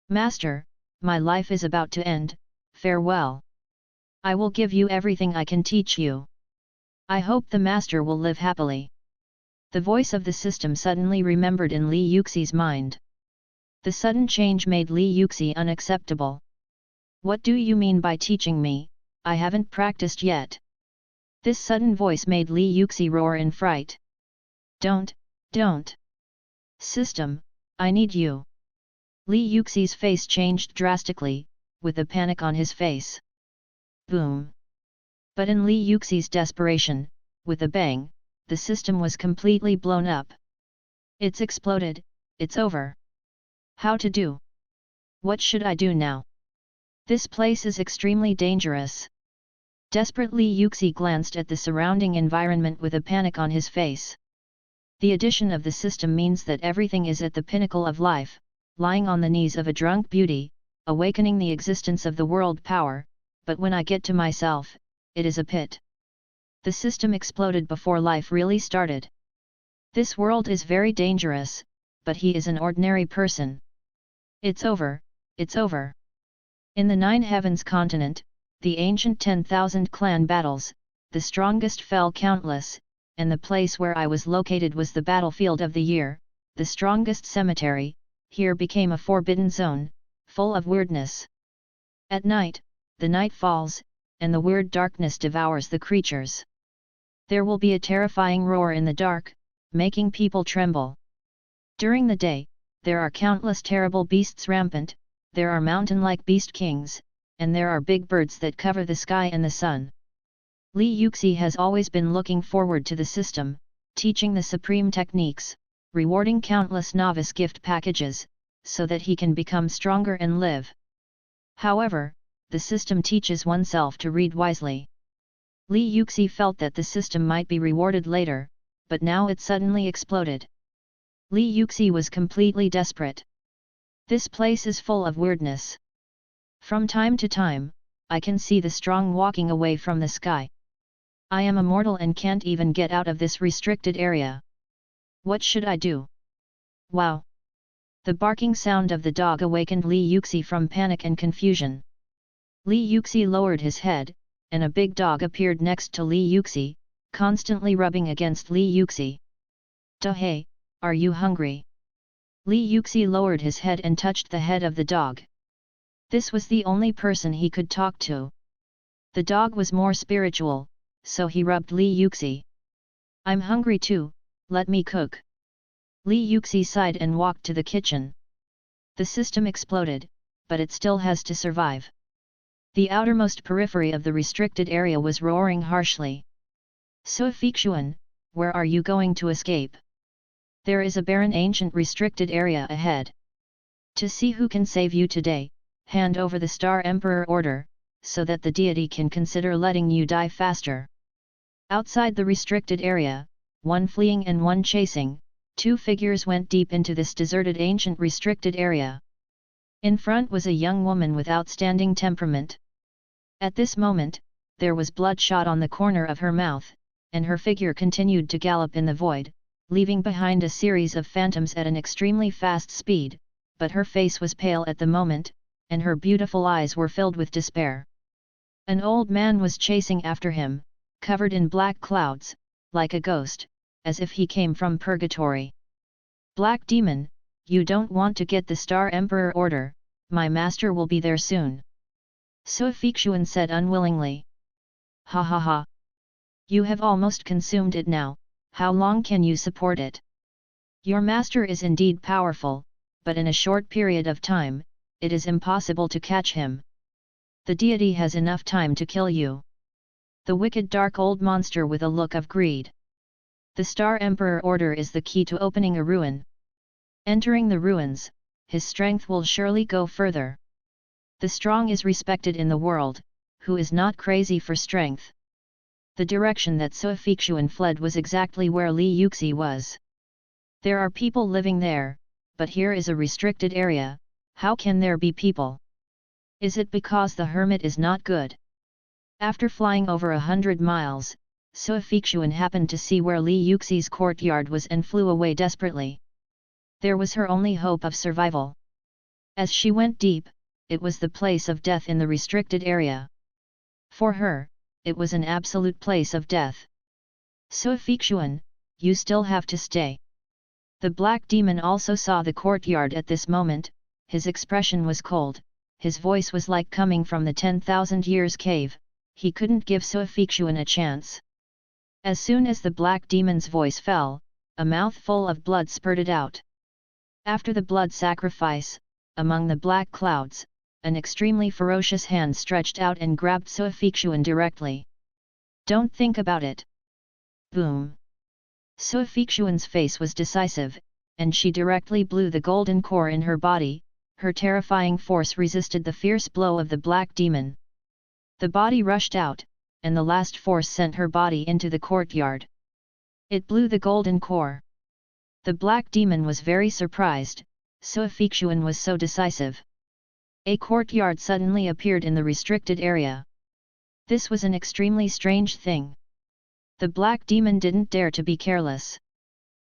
Master, my life is about to end, farewell. I will give you everything I can teach you. I hope the master will live happily. The voice of the system suddenly remembered in Li Yuxi's mind. The sudden change made Li Yuxi unacceptable. What do you mean by teaching me? I haven't practiced yet. This sudden voice made Li Yuxi roar in fright. Don't. System, I need you. Li Yuxi's face changed drastically, with a panic on his face. Boom. But in Li Yuxi's desperation, with a bang, the system was completely blown up. It's exploded, it's over. How to do? What should I do now? This place is extremely dangerous. Desperately Yuxi glanced at the surrounding environment with a panic on his face. The addition of the system means that everything is at the pinnacle of life, lying on the knees of a drunk beauty, awakening the existence of the world power, but when I get to myself, it is a pit. The system exploded before life really started. This world is very dangerous, but he is an ordinary person. It's over, it's over. In the Nine Heavens continent, the ancient 10,000 clan battles, the strongest fell countless, and the place where I was located was the battlefield of the year, the strongest cemetery, here became a forbidden zone, full of weirdness. At night, the night falls, and the weird darkness devours the creatures. There will be a terrifying roar in the dark, making people tremble. During the day, there are countless terrible beasts rampant, there are mountain-like beast kings, and there are big birds that cover the sky and the sun. Li Yuxi has always been looking forward to the system, teaching the supreme techniques, rewarding countless novice gift packages, so that he can become stronger and live. However, the system teaches oneself to read wisely. Li Yuxi felt that the system might be rewarded later, but now it suddenly exploded. Li Yuxi was completely desperate. This place is full of weirdness. From time to time, I can see the strong walking away from the sky. I am a mortal and can't even get out of this restricted area. What should I do? Wow! The barking sound of the dog awakened Li Yuxi from panic and confusion. Li Yuxi lowered his head, and a big dog appeared next to Li Yuxi, constantly rubbing against Li Yuxi. Hey, are you hungry? Li Yuxi lowered his head and touched the head of the dog. This was the only person he could talk to. The dog was more spiritual, so he rubbed Li Yuxi. I'm hungry too, let me cook. Li Yuxi sighed and walked to the kitchen. The system exploded, but it still has to survive. The outermost periphery of the restricted area was roaring harshly. So Fixuan, where are you going to escape? There is a barren ancient restricted area ahead. To see who can save you today, hand over the Star Emperor order, so that the deity can consider letting you die faster. Outside the restricted area, one fleeing and one chasing, two figures went deep into this deserted ancient restricted area. In front was a young woman with outstanding temperament. At this moment, there was bloodshot on the corner of her mouth, and her figure continued to gallop in the void, leaving behind a series of phantoms at an extremely fast speed, but her face was pale at the moment, and her beautiful eyes were filled with despair. An old man was chasing after him, covered in black clouds, like a ghost, as if he came from purgatory. Black Demon, you don't want to get the Star Emperor order, my master will be there soon. So Fixuan said unwillingly. Ha ha ha. You have almost consumed it now, how long can you support it? Your master is indeed powerful, but in a short period of time, it is impossible to catch him. The deity has enough time to kill you. The wicked dark old monster with a look of greed. The Star Emperor order is the key to opening a ruin. Entering the ruins, his strength will surely go further. The strong is respected in the world, who is not crazy for strength. The direction that So Fixuan fled was exactly where Li Yuxi was. There are people living there, but here is a restricted area, how can there be people? Is it because the hermit is not good? After flying over 100 miles, So Fixuan happened to see where Li Yuxi's courtyard was and flew away desperately. There was her only hope of survival. As she went deep, it was the place of death in the restricted area. For her, it was an absolute place of death. Suifixuan, you still have to stay. The black demon also saw the courtyard at this moment. His expression was cold, his voice was like coming from the 10,000 years cave. He couldn't give Suifixuan a chance. As soon as the black demon's voice fell, a mouthful of blood spurted out. After the blood sacrifice, among the black clouds, an extremely ferocious hand stretched out and grabbed Suifixuan directly. Don't think about it. Boom! Suifixuan's face was decisive, and she directly blew the golden core in her body. Her terrifying force resisted the fierce blow of the black demon. The body rushed out, and the last force sent her body into the courtyard. It blew the golden core. The black demon was very surprised, Suifixuan was so decisive. A courtyard suddenly appeared in the restricted area. This was an extremely strange thing. The black demon didn't dare to be careless.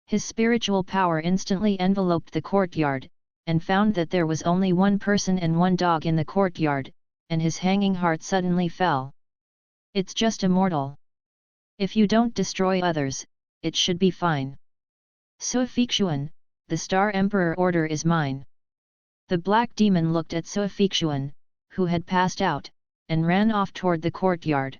His spiritual power instantly enveloped the courtyard, and found that there was only one person and one dog in the courtyard, and his hanging heart suddenly fell. It's just a mortal. If you don't destroy others, it should be fine. Suifixuan, the Star Emperor order is mine. The black demon looked at Suifixuan, who had passed out, and ran off toward the courtyard.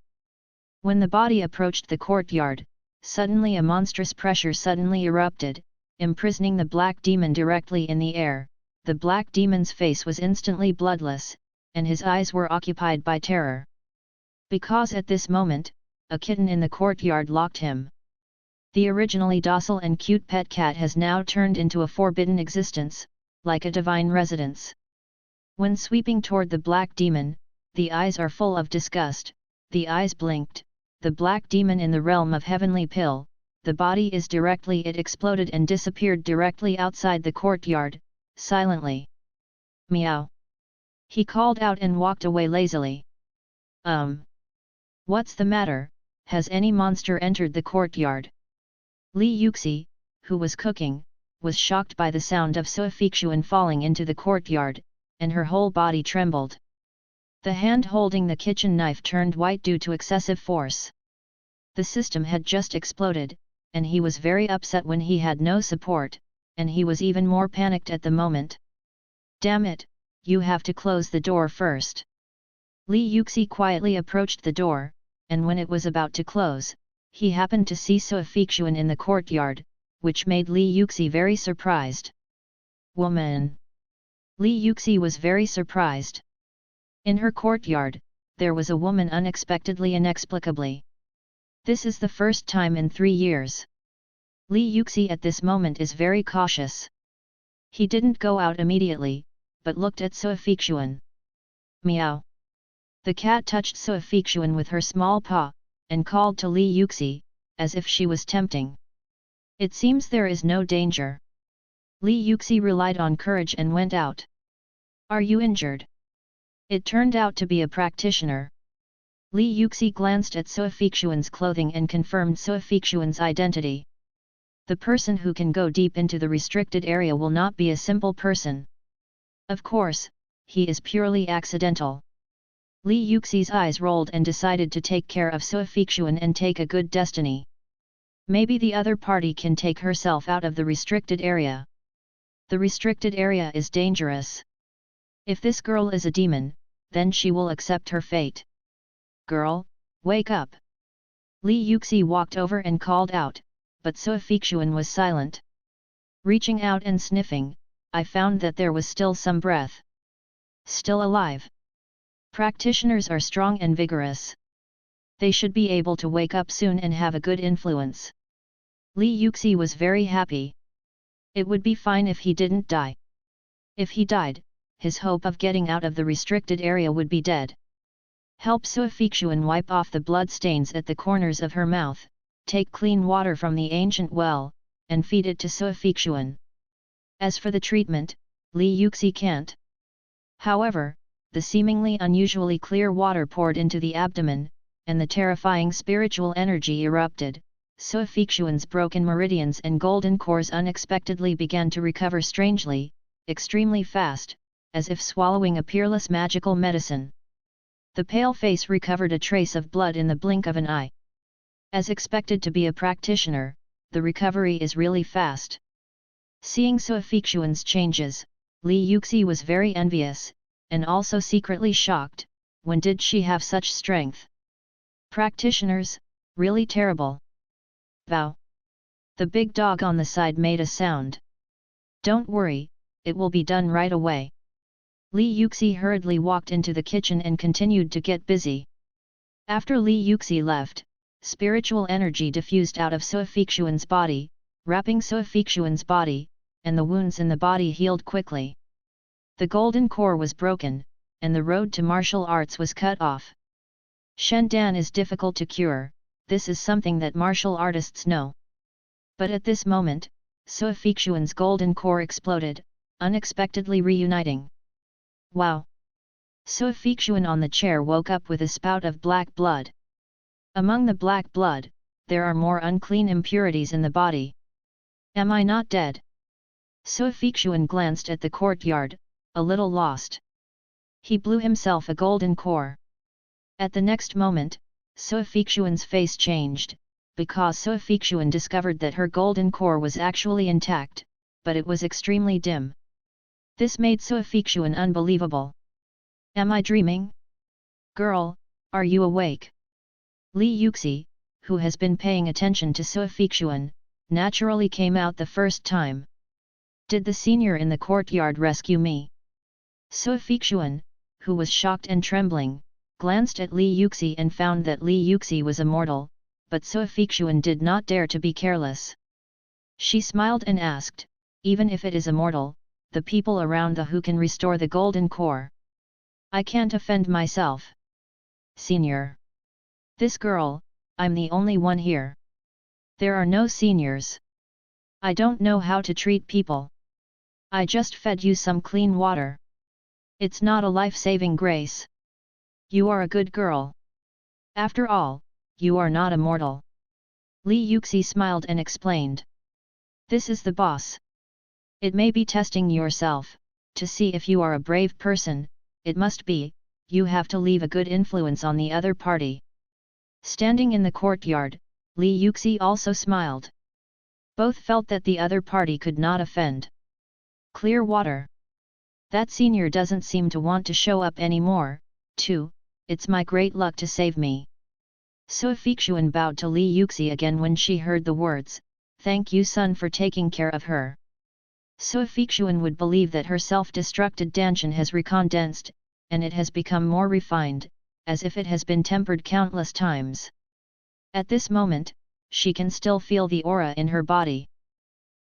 When the body approached the courtyard, suddenly a monstrous pressure suddenly erupted, imprisoning the black demon directly in the air. The black demon's face was instantly bloodless, and his eyes were occupied by terror. Because at this moment, a kitten in the courtyard locked him. The originally docile and cute pet cat has now turned into a forbidden existence, like a divine residence. When sweeping toward the black demon, the eyes are full of disgust, the eyes blinked, the black demon in the realm of heavenly pill, the body is directly it exploded and disappeared directly outside the courtyard, silently. Meow! He called out and walked away lazily. What's the matter, has any monster entered the courtyard? Li Yuxi, who was cooking, was shocked by the sound of Suifixuan falling into the courtyard, and her whole body trembled. The hand holding the kitchen knife turned white due to excessive force. The system had just exploded, and he was very upset when he had no support, and he was even more panicked at the moment. Damn it, you have to close the door first. Li Yuxi quietly approached the door, and when it was about to close, he happened to see Suifixuan in the courtyard, which made Li Yuxi very surprised. Woman! Li Yuxi was very surprised. In her courtyard, there was a woman unexpectedly inexplicably. This is the first time in 3 years. Li Yuxi at this moment is very cautious. He didn't go out immediately, but looked at Suifixuan. Meow! The cat touched Suifixuan with her small paw, and called to Li Yuxi, as if she was tempting. It seems there is no danger. Li Yuxi relied on courage and went out. Are you injured? It turned out to be a practitioner. Li Yuxi glanced at Suifixuan's clothing and confirmed Suifixuan's identity. The person who can go deep into the restricted area will not be a simple person. Of course, he is purely accidental. Li Yuxi's eyes rolled and decided to take care of Suifixuan and take a good destiny. Maybe the other party can take herself out of the restricted area. The restricted area is dangerous. If this girl is a demon, then she will accept her fate. Girl, wake up! Li Yuxi walked over and called out, but Suifixuan was silent. Reaching out and sniffing, I found that there was still some breath. Still alive. Practitioners are strong and vigorous. They should be able to wake up soon and have a good influence. Li Yuxi was very happy. It would be fine if he didn't die. If he died, his hope of getting out of the restricted area would be dead. Help Suifixuan wipe off the blood stains at the corners of her mouth, take clean water from the ancient well, and feed it to Suifixuan. As for the treatment, Li Yuxi can't. However, the seemingly unusually clear water poured into the abdomen, and the terrifying spiritual energy erupted. Suifixuan's broken meridians and golden cores unexpectedly began to recover strangely, extremely fast, as if swallowing a Peerless magical medicine. The pale face recovered a trace of blood in the blink of an eye. As expected to be a practitioner, the recovery is really fast. Seeing Suifixuan's changes, Li Yuxi was very envious, and also secretly shocked. When did she have such strength? Practitioners, really terrible. Bow. The big dog on the side made a sound. Don't worry, it will be done right away. Li Yuxi hurriedly walked into the kitchen and continued to get busy. After Li Yuxi left, spiritual energy diffused out of Suifixuan's body, wrapping Suifixuan's body, and the wounds in the body healed quickly. The golden core was broken, and the road to martial arts was cut off. Shendan is difficult to cure, this is something that martial artists know. But at this moment, Suifixuan's golden core exploded, unexpectedly reuniting. Wow! Suifixuan on the chair woke up with a spout of black blood. Among the black blood, there are more unclean impurities in the body. Am I not dead? Suifixuan glanced at the courtyard, a little lost. He blew himself a golden core. At the next moment, Suifixuan's face changed, because Suifixuan discovered that her golden core was actually intact, but it was extremely dim. This made Suifixuan unbelievable. Am I dreaming? Girl, are you awake? Li Yuxi, who has been paying attention to Suifixuan, naturally came out the first time. Did the senior in the courtyard rescue me? Suifixuan, who was shocked and trembling, glanced at Li Yuxi and found that Li Yuxi was immortal, but Suifixuan did not dare to be careless. She smiled and asked, even if it is immortal, the people around the who can restore the golden core. I can't offend myself. Senior. This girl, I'm the only one here. There are no seniors. I don't know how to treat people. I just fed you some clean water. It's not a life-saving grace. You are a good girl. After all, you are not immortal. Li Yuxi smiled and explained. This is the boss. It may be testing yourself, to see if you are a brave person, it must be, you have to leave a good influence on the other party. Standing in the courtyard, Li Yuxi also smiled. Both felt that the other party could not offend. Clear water. That senior doesn't seem to want to show up anymore, too, it's my great luck to save me. Suifixuan bowed to Li Yuxi again when she heard the words, thank you son for taking care of her. Suifixuan would believe that her self-destructed danshan has recondensed, and it has become more refined, as if it has been tempered countless times. At this moment, she can still feel the aura in her body.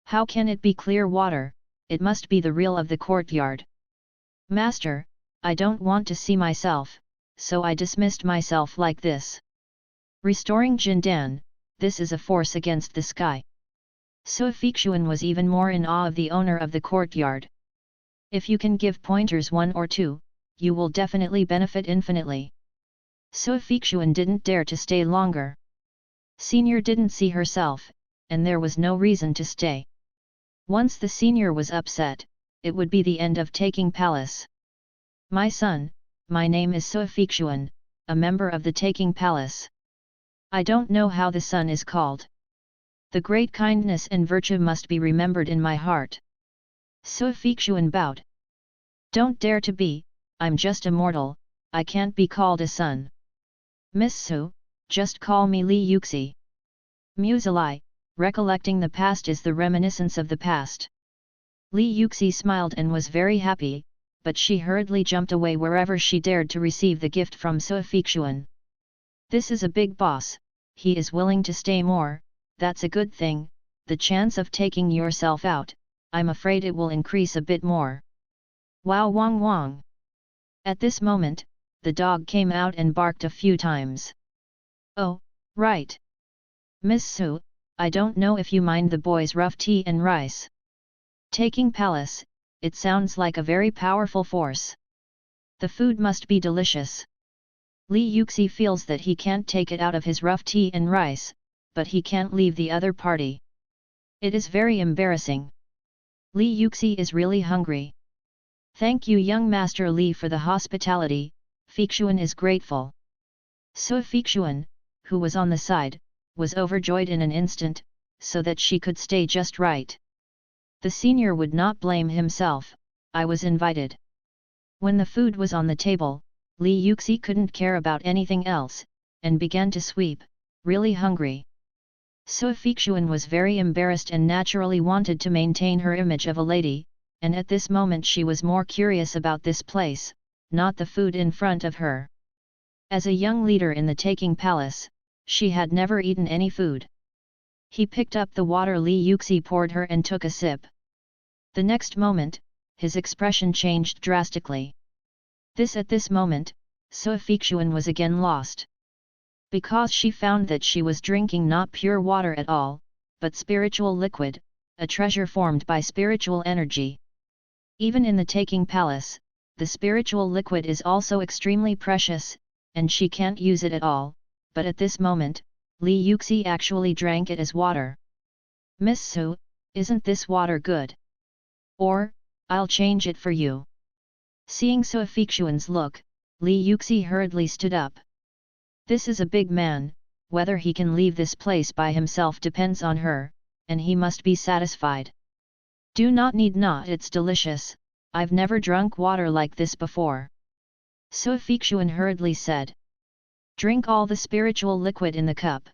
How can it be clear water? It must be the real of the courtyard. Master, I don't want to see myself, so I dismissed myself like this. Restoring Jindan, this is a force against the sky. Suifixuan was even more in awe of the owner of the courtyard. If you can give pointers 1 or 2, you will definitely benefit infinitely. Suifixuan didn't dare to stay longer. Senior didn't see herself, and there was no reason to stay. Once the senior was upset, it would be the end of taking Palace. My son, my name is Suifixuan, a member of the Taking Palace. I don't know how the son is called. The great kindness and virtue must be remembered in my heart. Suifixuan bowed. Don't dare to be, I'm just a mortal, I can't be called a son. Miss Su, just call me Li Yuxi. Musilai, recollecting the past is the reminiscence of the past. Li Yuxi smiled and was very happy, but she hurriedly jumped away wherever she dared to receive the gift from Suifixuan. This is a big boss, he is willing to stay more, that's a good thing, the chance of taking yourself out, I'm afraid it will increase a bit more. Wow wong wong. At this moment, the dog came out and barked a few times. Oh, right. Miss Su, I don't know if you mind the boys' rough tea and rice. Taking Palace, it sounds like a very powerful force. The food must be delicious. Li Yuxi feels that he can't take it out of his rough tea and rice, but he can't leave the other party. It is very embarrassing. Li Yuxi is really hungry. Thank you young Master Li for the hospitality, Fixuan is grateful. So Fixuan, who was on the side, was overjoyed in an instant, so that she could stay just right. The senior would not blame himself, I was invited. When the food was on the table, Li Yuxi couldn't care about anything else, and began to sweep, really hungry. So Fixuan was very embarrassed and naturally wanted to maintain her image of a lady, and at this moment she was more curious about this place, not the food in front of her. As a young leader in the Taking Palace, she had never eaten any food. He picked up the water Li Yuxi poured her and took a sip. The next moment, his expression changed drastically. At this moment, So Fixuan was again lost. Because she found that she was drinking not pure water at all, but spiritual liquid, a treasure formed by spiritual energy. Even in the Taking Palace, the spiritual liquid is also extremely precious, and she can't use it at all, but at this moment, Li Yuxi actually drank it as water. Miss Su, isn't this water good? Or, I'll change it for you. Seeing So Fixuan's look, Li Yuxi hurriedly stood up. This is a big man, whether he can leave this place by himself depends on her, and he must be satisfied. Do not need not, it's delicious, I've never drunk water like this before. So Fixuan hurriedly said. Drink all the spiritual liquid in the cup.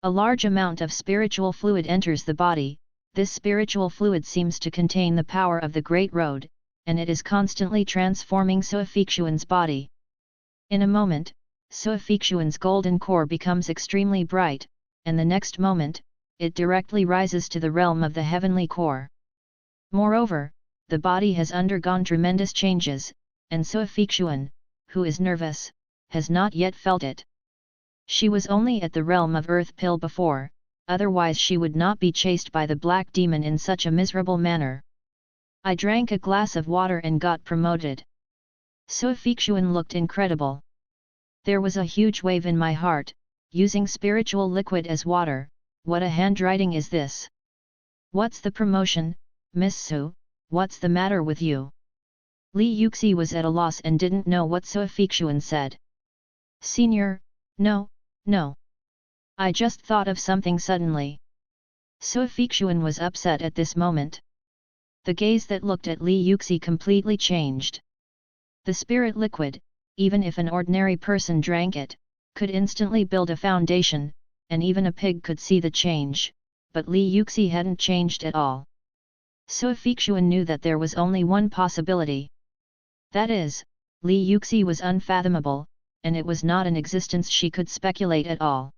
A large amount of spiritual fluid enters the body, this spiritual fluid seems to contain the power of the Great Road, and it is constantly transforming So Fixuan's body. In a moment, So Fixuan's golden core becomes extremely bright, and the next moment, it directly rises to the realm of the heavenly core. Moreover, the body has undergone tremendous changes, and So Fixuan, who is nervous, has not yet felt it. She was only at the realm of earth pill before, otherwise she would not be chased by the black demon in such a miserable manner. I drank a glass of water and got promoted. So Fixuan looked incredible. There was a huge wave in my heart, using spiritual liquid as water, what a handwriting is this? What's the promotion, Miss Su, what's the matter with you? Li Yuxi was at a loss and didn't know what So Fixuan said. Senior, no. I just thought of something suddenly. So Fixuan was upset at this moment. The gaze that looked at Li Yuxi completely changed. The spirit liquid, even if an ordinary person drank it, could instantly build a foundation, and even a pig could see the change, but Li Yuxi hadn't changed at all. So Fixuan knew that there was only one possibility. That is, Li Yuxi was unfathomable, and it was not an existence she could speculate at all.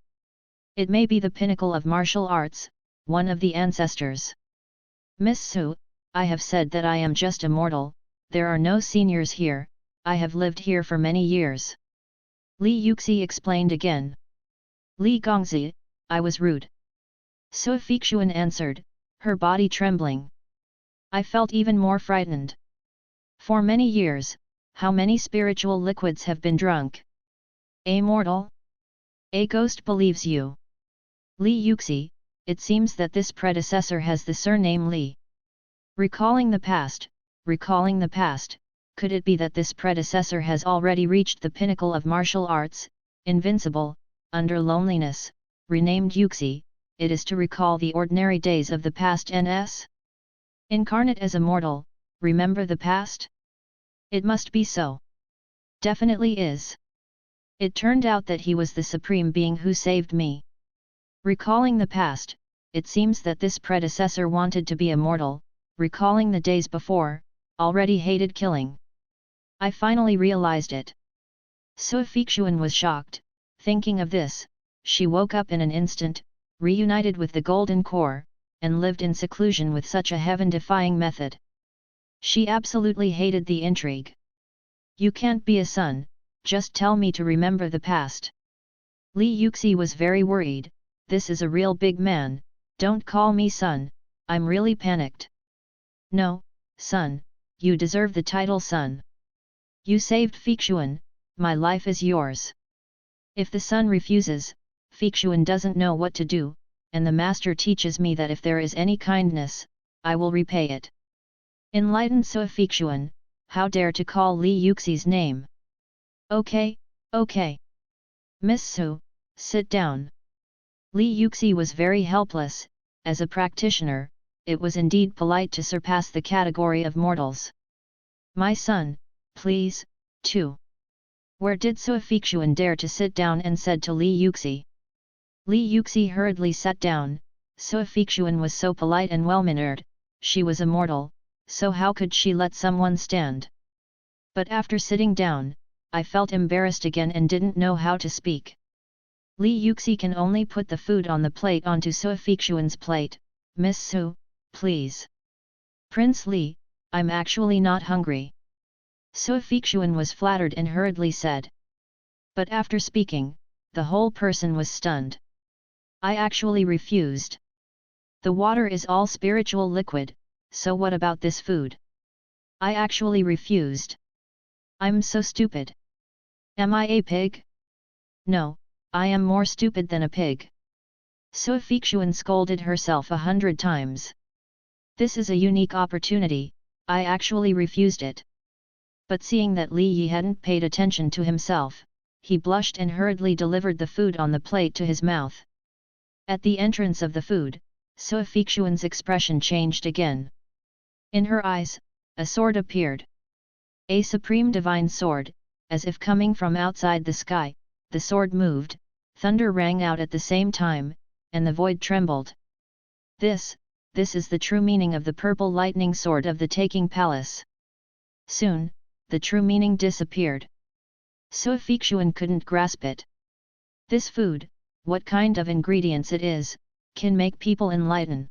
It may be the pinnacle of martial arts, one of the ancestors. Miss Su, I have said that I am just a mortal, there are no seniors here, I have lived here for many years. Li Yuxi explained again. Li Gongzi, I was rude. So Fixuan answered, her body trembling. I felt even more frightened. For many years, how many spiritual liquids have been drunk? A mortal? A ghost believes you. Li Yuxi, it seems that this predecessor has the surname Li. Recalling the past, could it be that this predecessor has already reached the pinnacle of martial arts, invincible, under loneliness, renamed Yuxi, it is to recall the ordinary days of the past NS? Incarnate as a mortal, remember the past? It must be so. Definitely is. It turned out that he was the supreme being who saved me. Recalling the past, it seems that this predecessor wanted to be a mortal, recalling the days before, already hated killing. I finally realized it. So Fixuan was shocked, thinking of this, she woke up in an instant, reunited with the golden core, and lived in seclusion with such a heaven-defying method. She absolutely hated the intrigue. You can't be a son, just tell me to remember the past. Li Yuxi was very worried, this is a real big man, don't call me son, I'm really panicked. No, son, you deserve the title son. You saved Fixuan, my life is yours. If the son refuses, Fixuan doesn't know what to do, and the master teaches me that if there is any kindness, I will repay it. Enlightened So Fixuan, how dare to call Li Yuxi's name? Okay, okay. Miss Su, sit down. Li Yuxi was very helpless. As a practitioner, it was indeed polite to surpass the category of mortals. My son, please, too. Where did Suifixuan dare to sit down and said to Li Yuxi? Li Yuxi hurriedly sat down. Suifixuan was so polite and well-mannered, she was a mortal, so how could she let someone stand? But after sitting down, I felt embarrassed again and didn't know how to speak. Li Yuxi can only put the food on the plate onto Suifixuan's plate. Miss Su, please. Prince Li, I'm actually not hungry. Suifixuan was flattered and hurriedly said. But after speaking, the whole person was stunned. I actually refused. The water is all spiritual liquid, so what about this food? I actually refused. I'm so stupid. Am I a pig? No, I am more stupid than a pig. Suifixuan scolded herself 100 times. This is a unique opportunity, I actually refused it. But seeing that Li Yi hadn't paid attention to himself, he blushed and hurriedly delivered the food on the plate to his mouth. At the entrance of the food, Suifixuan's expression changed again. In her eyes, a sword appeared. A supreme divine sword, as if coming from outside the sky, the sword moved, thunder rang out at the same time, and the void trembled. This is the true meaning of the purple lightning sword of the Taking Palace. Soon, the true meaning disappeared. Suifixuan couldn't grasp it. This food, what kind of ingredients it is, can make people enlighten.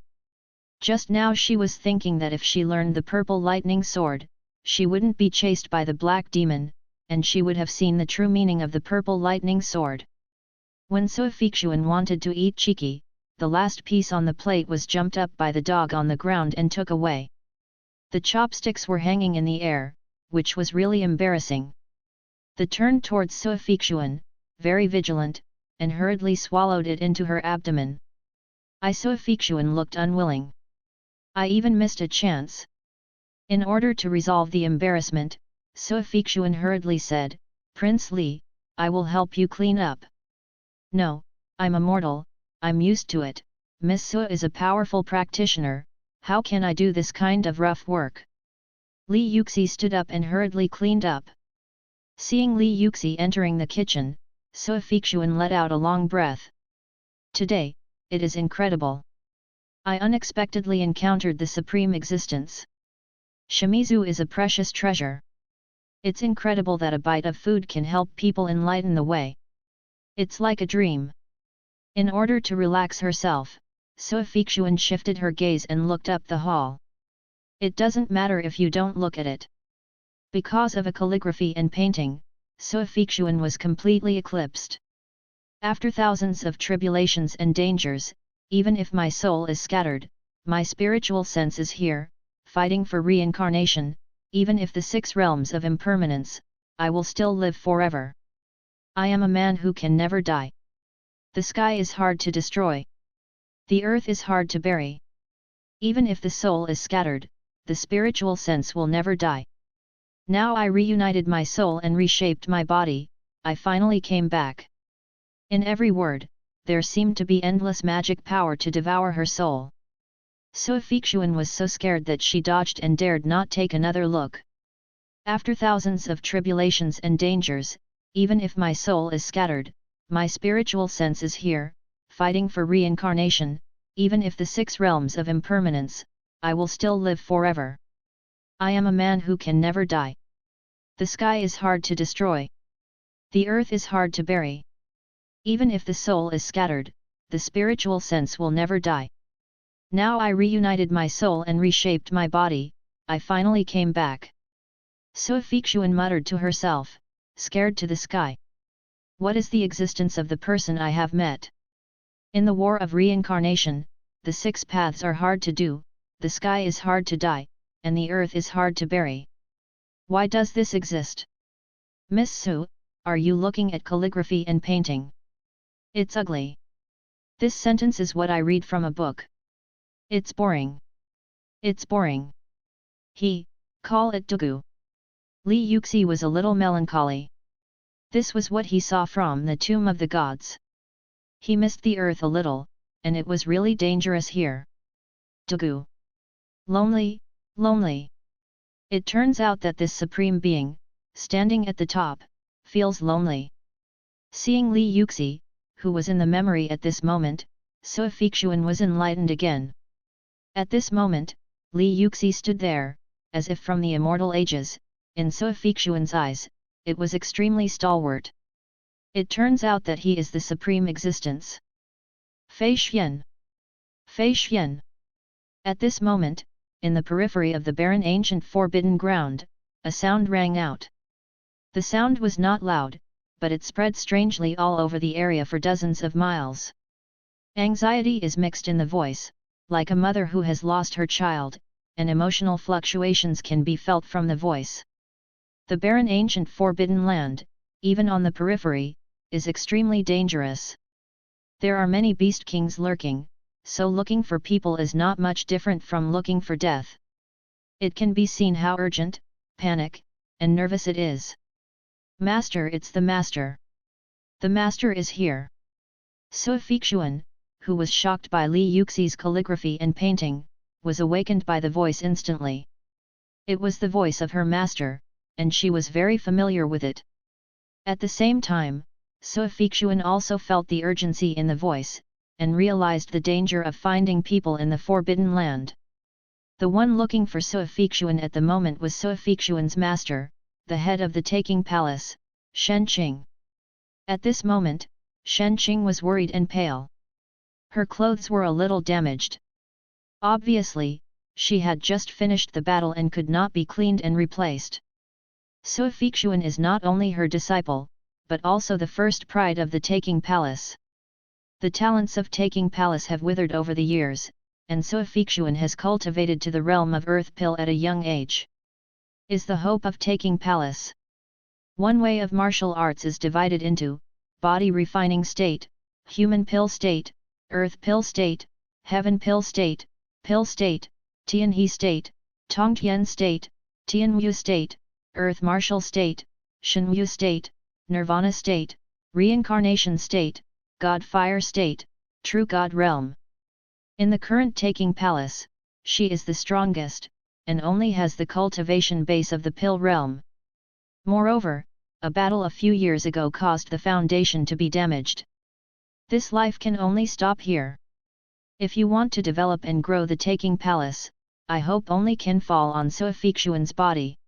Just now she was thinking that if she learned the purple lightning sword, she wouldn't be chased by the black demon, and she would have seen the true meaning of the purple lightning sword. When Suifixuan wanted to eat Chiki, the last piece on the plate was jumped up by the dog on the ground and took away. The chopsticks were hanging in the air, which was really embarrassing. The turned towards Suifixuan, very vigilant, and hurriedly swallowed it into her abdomen. Suifixuan looked unwilling. I even missed a chance. In order to resolve the embarrassment, Suifixuan hurriedly said, Prince Li, I will help you clean up. No, I'm a mortal, I'm used to it. Miss Su is a powerful practitioner, how can I do this kind of rough work? Li Yuxi stood up and hurriedly cleaned up. Seeing Li Yuxi entering the kitchen, Suifixuan let out a long breath. Today, it is incredible. I unexpectedly encountered the Supreme Existence. Shimizu is a precious treasure. It's incredible that a bite of food can help people enlighten the way. It's like a dream. In order to relax herself, Suifixuan shifted her gaze and looked up the hall. It doesn't matter if you don't look at it. Because of a calligraphy and painting, Suifixuan was completely eclipsed. After thousands of tribulations and dangers, even if my soul is scattered, my spiritual sense is here, fighting for reincarnation, even if the 6 realms of impermanence, I will still live forever. I am a man who can never die. The sky is hard to destroy. The earth is hard to bury. Even if the soul is scattered, the spiritual sense will never die. Now I reunited my soul and reshaped my body, I finally came back. In every word, there seemed to be endless magic power to devour her soul. Suifixuan was so scared that she dodged and dared not take another look. After thousands of tribulations and dangers, even if my soul is scattered, my spiritual sense is here, fighting for reincarnation, even if the 6 realms of impermanence, I will still live forever. I am a man who can never die. The sky is hard to destroy. The earth is hard to bury. Even if the soul is scattered, the spiritual sense will never die. Now I reunited my soul and reshaped my body, I finally came back. Suifixuan muttered to herself, scared to the sky. What is the existence of the person I have met? In the war of reincarnation, the 6 paths are hard to do, the sky is hard to die, and the earth is hard to bury. Why does this exist? Miss Su, are you looking at calligraphy and painting? It's ugly. This sentence is what I read from a book. It's boring. It's boring. Call it dugu. Li Yuxi was a little melancholy. This was what he saw from the tomb of the gods. He missed the earth a little, and it was really dangerous here. Dugu. Lonely, lonely. It turns out that this supreme being, standing at the top, feels lonely. Seeing Li Yuxi, who was in the memory at this moment, Sua Fixuan was enlightened again. At this moment, Li Yuxi stood there, as if from the immortal ages. In Sua Fixuan's eyes, it was extremely stalwart. It turns out that he is the supreme existence. Fei Xian! Fei Xian! At this moment, in the periphery of the barren ancient forbidden ground, a sound rang out. The sound was not loud, but it spread strangely all over the area for dozens of miles. Anxiety is mixed in the voice, like a mother who has lost her child, and emotional fluctuations can be felt from the voice. The barren ancient forbidden land, even on the periphery, is extremely dangerous. There are many beast kings lurking, so looking for people is not much different from looking for death. It can be seen how urgent, panic, and nervous it is. Master, it's the master. The master is here. Sua Fixuan, who was shocked by Li Yuxi's calligraphy and painting, was awakened by the voice instantly. It was the voice of her master, and she was very familiar with it. At the same time, Sua Fixuan also felt the urgency in the voice, and realized the danger of finding people in the forbidden land. The one looking for Sua Fixuan at the moment was Sua Fixuan's master, the head of the taking palace, Shen Qing. At this moment, Shen Qing was worried and pale. Her clothes were a little damaged. Obviously, she had just finished the battle and could not be cleaned and replaced. Sua Fixuan is not only her disciple, but also the first pride of the taking palace. The talents of taking palace have withered over the years, and Sua Fixuan has cultivated to the realm of earth pill at a young age. Is the hope of taking palace. One way of martial arts is divided into body refining state, human pill state, earth pill state, heaven pill state, Tianhe state, Tongtian state, Tianwu state, earth martial state, Shenwu state, nirvana state, reincarnation state, God fire state, true God realm. In the current taking palace, she is the strongest, and only has the cultivation base of the pill realm. Moreover, a battle a few years ago caused the foundation to be damaged. This life can only stop here. If you want to develop and grow the taking palace, I hope only can fall on Sua Fixuan's body.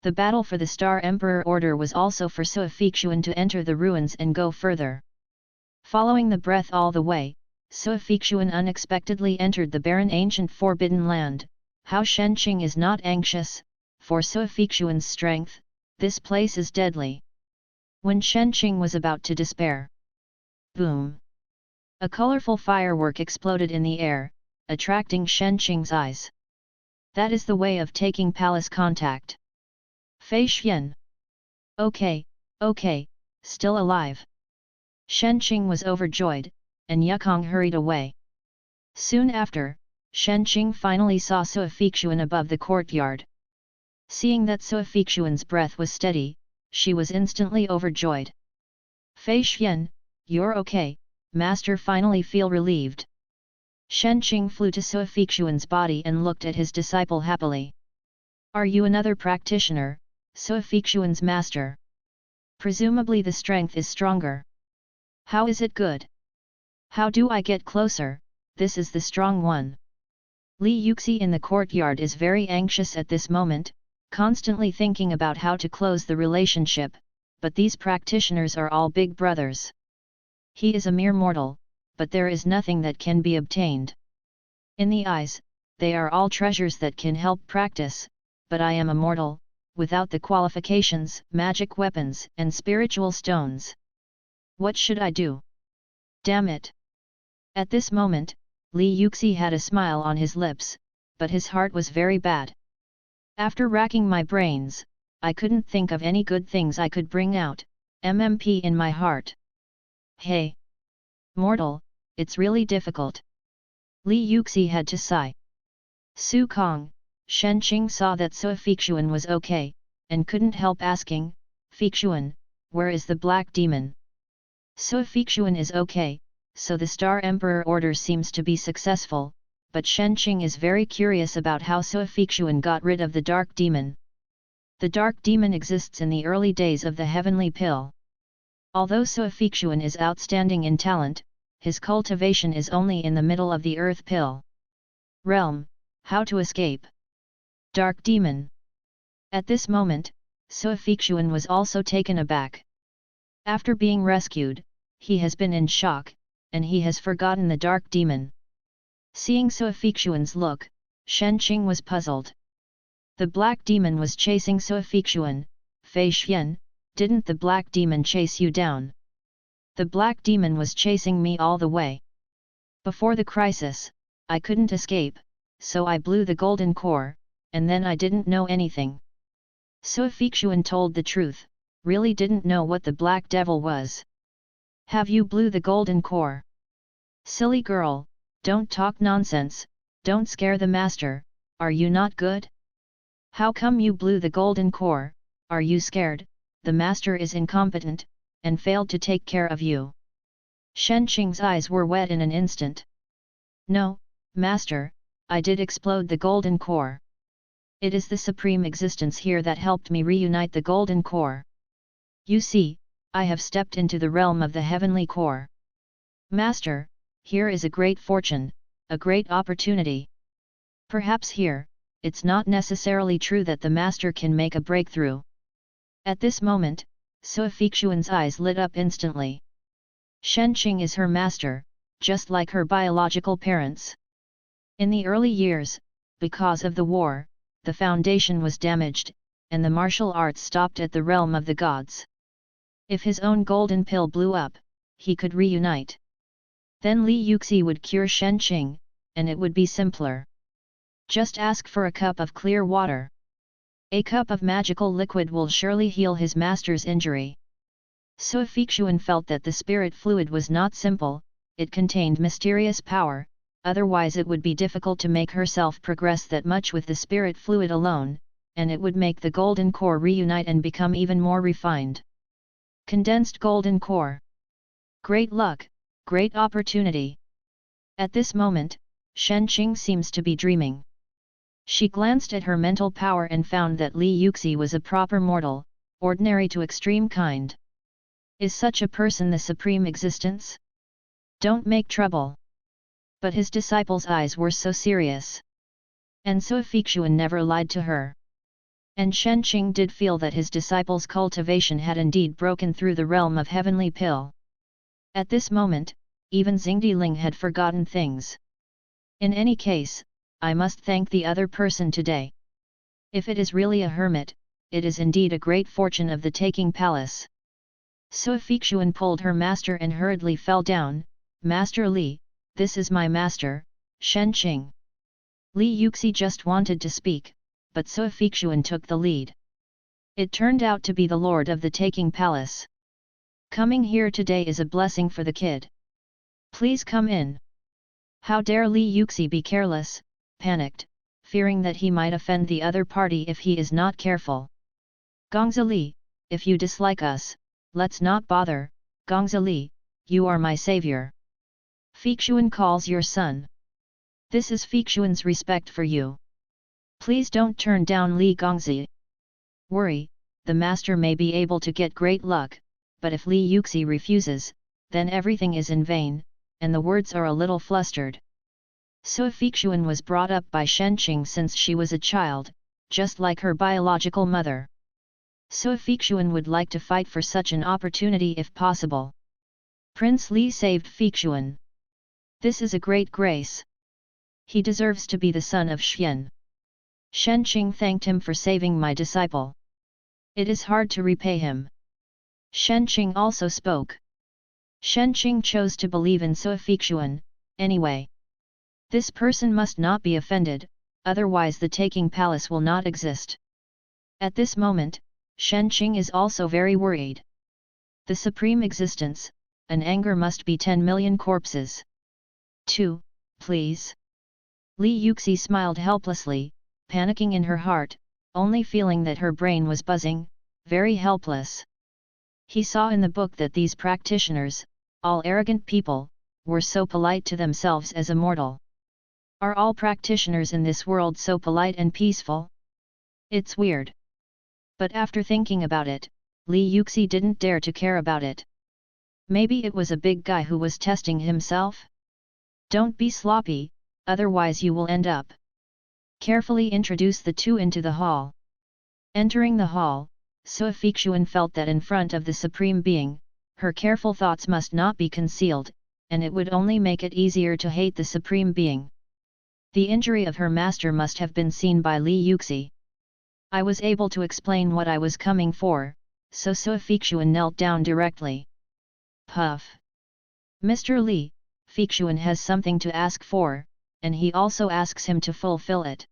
The battle for the Star Emperor order was also for Sua Fixuan to enter the ruins and go further. Following the breath all the way, Sua Fixuan unexpectedly entered the barren ancient forbidden land. How Shen Qing is not anxious, for Sua Fixuan's strength, this place is deadly. When Shen Qing was about to despair. Boom! A colorful firework exploded in the air, attracting Shen Qing's eyes. That is the way of taking palace contact. Fei Xian. Okay, still alive. Shen Qing was overjoyed, and Yukong hurried away. Soon after, Shen Qing finally saw Sua Fixuan above the courtyard. Seeing that Sua Fixuan's breath was steady, she was instantly overjoyed. Fei Xian, you're okay, master finally feel relieved. Shen Qing flew to Sua Fixuan's body and looked at his disciple happily. Are you another practitioner, Sua Fixuan's master? Presumably the strength is stronger. How is it good? How do I get closer? This is the strong one. Li Yuxi in the courtyard is very anxious at this moment, constantly thinking about how to close the relationship, but these practitioners are all big brothers. He is a mere mortal, but there is nothing that can be obtained. In the eyes, they are all treasures that can help practice, but I am a mortal, without the qualifications, magic weapons and spiritual stones. What should I do? Damn it! At this moment, Li Yuxi had a smile on his lips, but his heart was very bad. After racking my brains, I couldn't think of any good things I could bring out, MMP in my heart. Hey! Mortal, it's really difficult. Li Yuxi had to sigh. Su Kong, Shen Qing saw that Sua Fixuan was okay, and couldn't help asking, "Feixuan, where is the black demon?" So Feixuan is okay, so the Star Emperor order seems to be successful, but Shenqing is very curious about how So Feixuan got rid of the dark demon. The dark demon exists in the early days of the heavenly pill. Although So Feixuan is outstanding in talent, his cultivation is only in the middle of the earth pill realm. How to escape? Dark demon. At this moment, So Feixuan was also taken aback. After being rescued, he has been in shock, and he has forgotten the dark demon. Seeing So Feixuan's look, Shenqing was puzzled. The black demon was chasing So Feixuan. "Feixuan, didn't the black demon chase you down?" "The black demon was chasing me all the way. Before the crisis, I couldn't escape, so I blew the golden core, and then I didn't know anything." So Feixuan told the truth, really didn't know what the black devil was. "Have you blew the golden core?" "Silly girl, don't talk nonsense, don't scare the master, are you not good? How come you blew the golden core? Are you scared? The master is incompetent, and failed to take care of you." Shenqing's eyes were wet in an instant. "No, master, I did explode the golden core. It is the supreme existence here that helped me reunite the golden core. You see, I have stepped into the realm of the heavenly core. Master, here is a great fortune, a great opportunity. Perhaps here, it's not necessarily true that the master can make a breakthrough." At this moment, So Feixuan's eyes lit up instantly. Shenqing is her master, just like her biological parents. In the early years, because of the war, the foundation was damaged, and the martial arts stopped at the realm of the gods. If his own golden pill blew up, he could reunite. Then Li Yuxi would cure Shenqing, and it would be simpler. Just ask for a cup of clear water. A cup of magical liquid will surely heal his master's injury. So Feixuan felt that the spirit fluid was not simple, it contained mysterious power, otherwise it would be difficult to make herself progress that much with the spirit fluid alone, and it would make the golden core reunite and become even more refined. Condensed golden core. Great luck, great opportunity. At this moment, Shenqing seems to be dreaming. She glanced at her mental power and found that Li Yuxi was a proper mortal, ordinary to extreme kind. Is such a person the supreme existence? Don't make trouble. But his disciples' eyes were so serious. And so Feixuan never lied to her. And Shenqing did feel that his disciples' cultivation had indeed broken through the realm of heavenly pill. At this moment, even Xingdiling had forgotten things. In any case, I must thank the other person today. If it is really a hermit, it is indeed a great fortune of the taking palace. So Feixuan pulled her master and hurriedly fell down. "Master Li, this is my master, Shenqing." Li Yuxi just wanted to speak, but So Feixuan took the lead. It turned out to be the lord of the taking palace. "Coming here today is a blessing for the kid. Please come in." How dare Li Yuxi be careless, panicked, fearing that he might offend the other party if he is not careful. "Gongzi Li, if you dislike us, let's not bother, Gongzi Li, you are my savior. Feixuan calls your son. This is Feixuan's respect for you. Please don't turn down Li Gongzi. Worry, the master may be able to get great luck, but if Li Yuxi refuses, then everything is in vain," and the words are a little flustered. So Feixuan was brought up by Shenqing since she was a child, just like her biological mother. So Feixuan would like to fight for such an opportunity if possible. Prince Li saved Feixuan. This is a great grace. He deserves to be the son of Xian. Shenqing thanked him for saving my disciple. It is hard to repay him. Shenqing also spoke. Shenqing chose to believe in So Feixuan, anyway. This person must not be offended, otherwise the taking palace will not exist. At this moment, Shenqing is also very worried. The supreme existence, an anger must be 10 million corpses. 2, please. Li Yuxi smiled helplessly, panicking in her heart, only feeling that her brain was buzzing, very helpless. He saw in the book that these practitioners, all arrogant people, were so polite to themselves as a mortal. Are all practitioners in this world so polite and peaceful? It's weird. But after thinking about it, Li Yuxi didn't dare to care about it. Maybe it was a big guy who was testing himself? Don't be sloppy, otherwise you will end up. Carefully introduce the two into the hall. Entering the hall, Sua Fixuan felt that in front of the Supreme Being, her careful thoughts must not be concealed, and it would only make it easier to hate the Supreme Being. The injury of her master must have been seen by Li Yuxi. I was able to explain what I was coming for, so Sua Fixuan knelt down directly. Puff. Mr. Li, Fixuan has something to ask for, and he also asks him to fulfill it.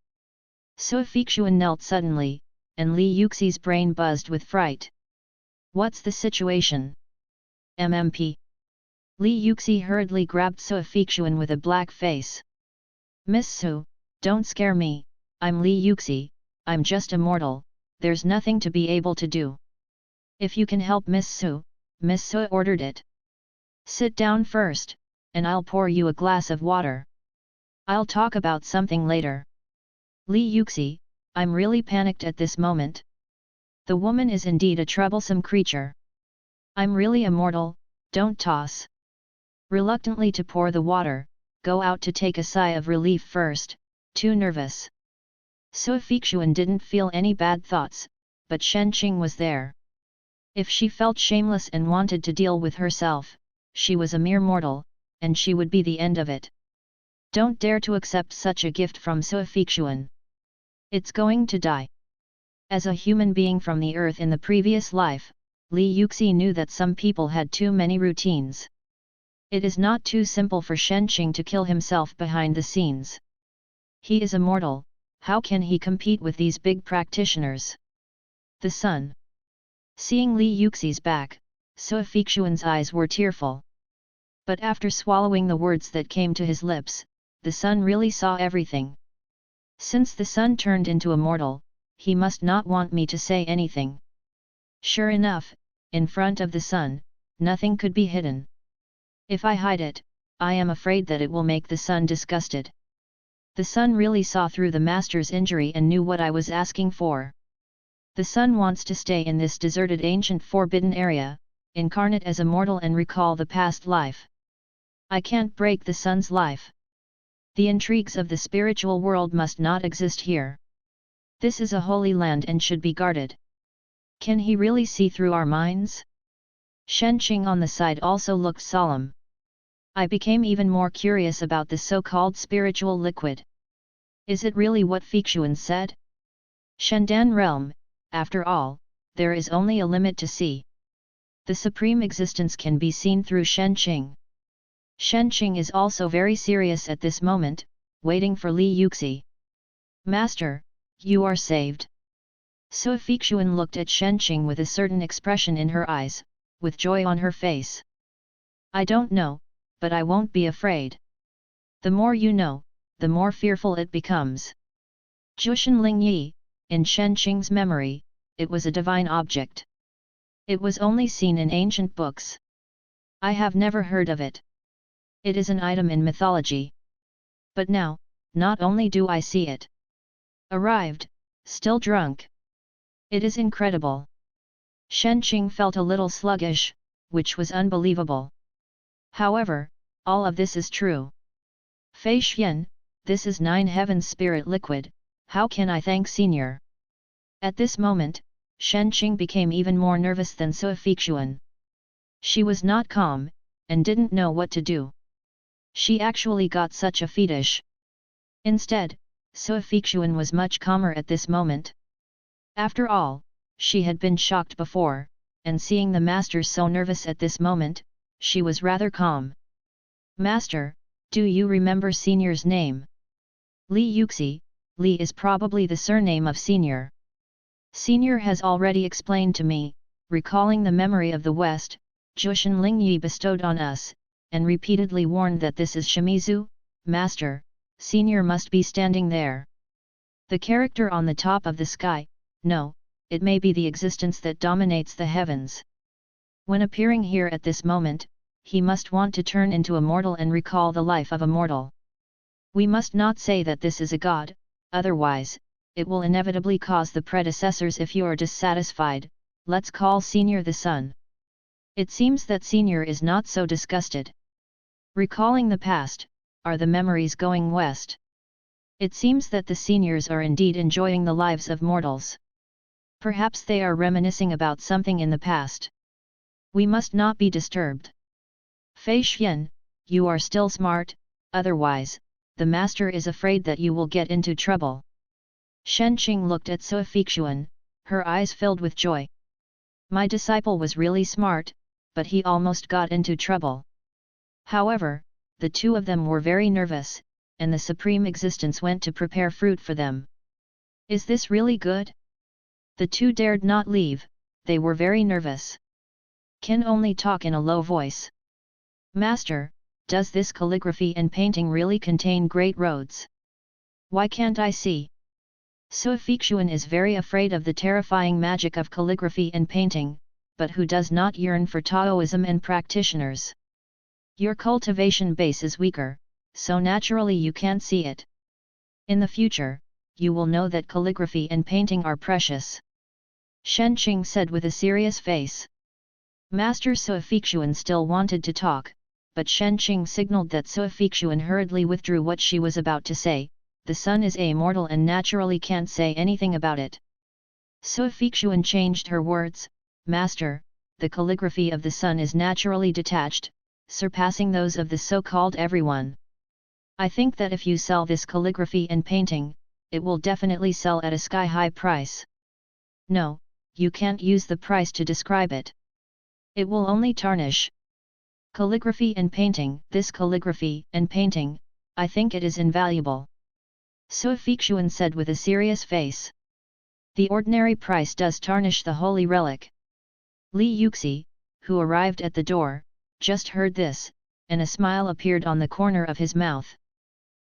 Sua Fixuan knelt suddenly, and Li Yuxi's brain buzzed with fright. What's the situation? MMP. Li Yuxi hurriedly grabbed Sua Fixuan with a black face. Miss Su, don't scare me, I'm Li Yuxi, I'm just a mortal, there's nothing to be able to do. If you can help Miss Su ordered it. Sit down first, and I'll pour you a glass of water. I'll talk about something later. Li Yuxi, I'm really panicked at this moment. The woman is indeed a troublesome creature. I'm really a mortal, don't toss. Reluctantly to pour the water, go out to take a sigh of relief first, too nervous. Sua Fixuan didn't feel any bad thoughts, but Shen Qing was there. If she felt shameless and wanted to deal with herself, she was a mere mortal, and she would be the end of it. Don't dare to accept such a gift from Sua Fixuan. It's going to die. As a human being from the earth in the previous life, Li Yuxi knew that some people had too many routines. It is not too simple for Shen Qing to kill himself behind the scenes. He is a mortal, how can he compete with these big practitioners? The sun. Seeing Li Yuxi's back, Sua Fixuan's eyes were tearful. But after swallowing the words that came to his lips, the sun really saw everything. Since the sun turned into a mortal, he must not want me to say anything. Sure enough, in front of the sun, nothing could be hidden. If I hide it, I am afraid that it will make the sun disgusted. The sun really saw through the master's injury and knew what I was asking for. The sun wants to stay in this deserted ancient forbidden area, incarnate as a mortal and recall the past life. I can't break the sun's life. The intrigues of the spiritual world must not exist here. This is a holy land and should be guarded. Can he really see through our minds? Shen Qing on the side also looked solemn. I became even more curious about the so-called spiritual liquid. Is it really what Fixuan said? Shendan realm, after all, there is only a limit to see. The supreme existence can be seen through Shen Qing. Shen Qing is also very serious at this moment, waiting for Li Yuxi. Master, you are saved. Sua Fixuan looked at Shen Qing with a certain expression in her eyes, with joy on her face. I don't know, but I won't be afraid. The more you know, the more fearful it becomes. Jushan Ling Yi, in Shen Qing's memory, it was a divine object. It was only seen in ancient books. I have never heard of it. It is an item in mythology. But now, not only do I see it. Arrived, still drunk. It is incredible. Shen Qing felt a little sluggish, which was unbelievable. However, all of this is true. Fei Xian, this is Nine Heavens Spirit Liquid, how can I thank Senior? At this moment, Shen Qing became even more nervous than Sua Fixuan. She was not calm, and didn't know what to do. She actually got such a fetish. Instead, Sua Fixuan was much calmer at this moment. After all, she had been shocked before, and seeing the master so nervous at this moment, she was rather calm. Master, do you remember Senior's name? Li Yuxi. Li is probably the surname of Senior. Senior has already explained to me, recalling the memory of the West, Jushan Ling Yi bestowed on us, and repeatedly warned that this is Shimizu, Master, Senior must be standing there. The character on the top of the sky, no, it may be the existence that dominates the heavens. When appearing here at this moment, he must want to turn into a mortal and recall the life of a mortal. We must not say that this is a god, otherwise, it will inevitably cause the predecessors if you are dissatisfied. Let's call Senior the sun. It seems that Senior is not so disgusted. Recalling the past, are the memories going west? It seems that the seniors are indeed enjoying the lives of mortals. Perhaps they are reminiscing about something in the past. We must not be disturbed. Fei Xian, you are still smart, otherwise, the master is afraid that you will get into trouble. Shen Qing looked at Sui Feixuan, her eyes filled with joy. My disciple was really smart, but he almost got into trouble. However, the two of them were very nervous, and the Supreme Existence went to prepare fruit for them. Is this really good? The two dared not leave, they were very nervous. Can only talk in a low voice. Master, does this calligraphy and painting really contain great roads? Why can't I see? Sui Feixuan is very afraid of the terrifying magic of calligraphy and painting, but who does not yearn for Taoism and practitioners? Your cultivation base is weaker, so naturally you can't see it. In the future, you will know that calligraphy and painting are precious. Shen Qing said with a serious face. Master Sui Feixuan still wanted to talk, but Shen Qing signaled that Sui Feixuan hurriedly withdrew what she was about to say. The sun is immortal and naturally can't say anything about it. Sui Feixuan changed her words. Master, the calligraphy of the sun is naturally detached, surpassing those of the so-called everyone. I think that if you sell this calligraphy and painting, it will definitely sell at a sky-high price. No, you can't use the price to describe it. It will only tarnish. Calligraphy and painting, this calligraphy and painting, I think it is invaluable. Sui Feixuan said with a serious face. The ordinary price does tarnish the holy relic. Li Yuxi, who arrived at the door, just heard this, and a smile appeared on the corner of his mouth.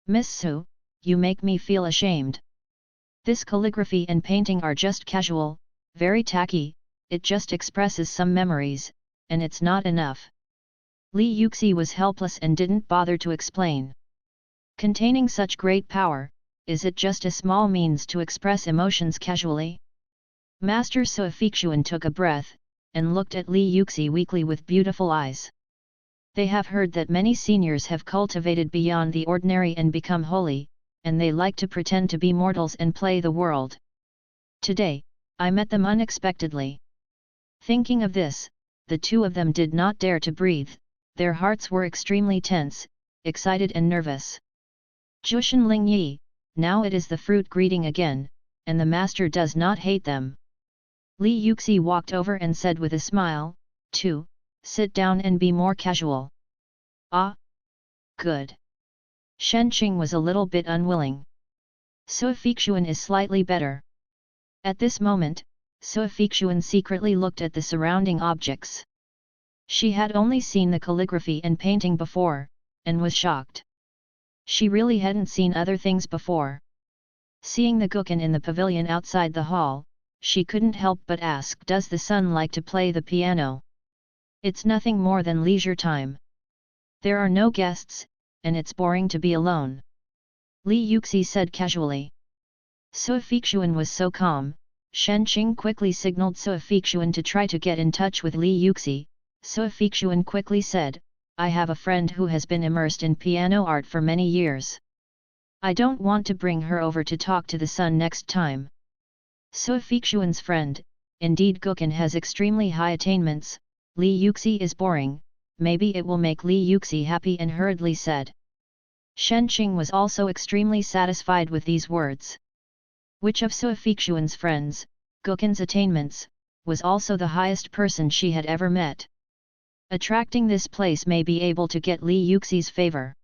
Miss Su, you make me feel ashamed. This calligraphy and painting are just casual, very tacky, it just expresses some memories, and it's not enough. Li Yuxi was helpless and didn't bother to explain. Containing such great power, is it just a small means to express emotions casually? Master Sui Feixuan took a breath, and looked at Li Yuxi weakly with beautiful eyes. They have heard that many seniors have cultivated beyond the ordinary and become holy, and they like to pretend to be mortals and play the world. Today, I met them unexpectedly. Thinking of this, the two of them did not dare to breathe, their hearts were extremely tense, excited and nervous. Jushan Ling Yi, now it is the fruit greeting again, and the master does not hate them. Li Yuxi walked over and said with a smile, "2, sit down and be more casual." Ah! Good. Shen Qing was a little bit unwilling. Sui Feixuan is slightly better. At this moment, Sui Feixuan secretly looked at the surrounding objects. She had only seen the calligraphy and painting before, and was shocked. She really hadn't seen other things before. Seeing the Gukin in the pavilion outside the hall, she couldn't help but ask, does the son like to play the piano? It's nothing more than leisure time. There are no guests, and it's boring to be alone. Li Yuxi said casually. Sui Feixuan was so calm, Shen Qing quickly signaled Sui Feixuan to try to get in touch with Li Yuxi. Sui Feixuan quickly said, I have a friend who has been immersed in piano art for many years. I don't want to bring her over to talk to the son next time. Sui Feixuan's friend, indeed Gukin has extremely high attainments. Li Yuxi is boring, maybe it will make Li Yuxi happy, and hurriedly said. Shen Qing was also extremely satisfied with these words. Which of Sui Feixuan's friends, Gukin's attainments, was also the highest person she had ever met? Attracting this place may be able to get Li Yuxi's favor.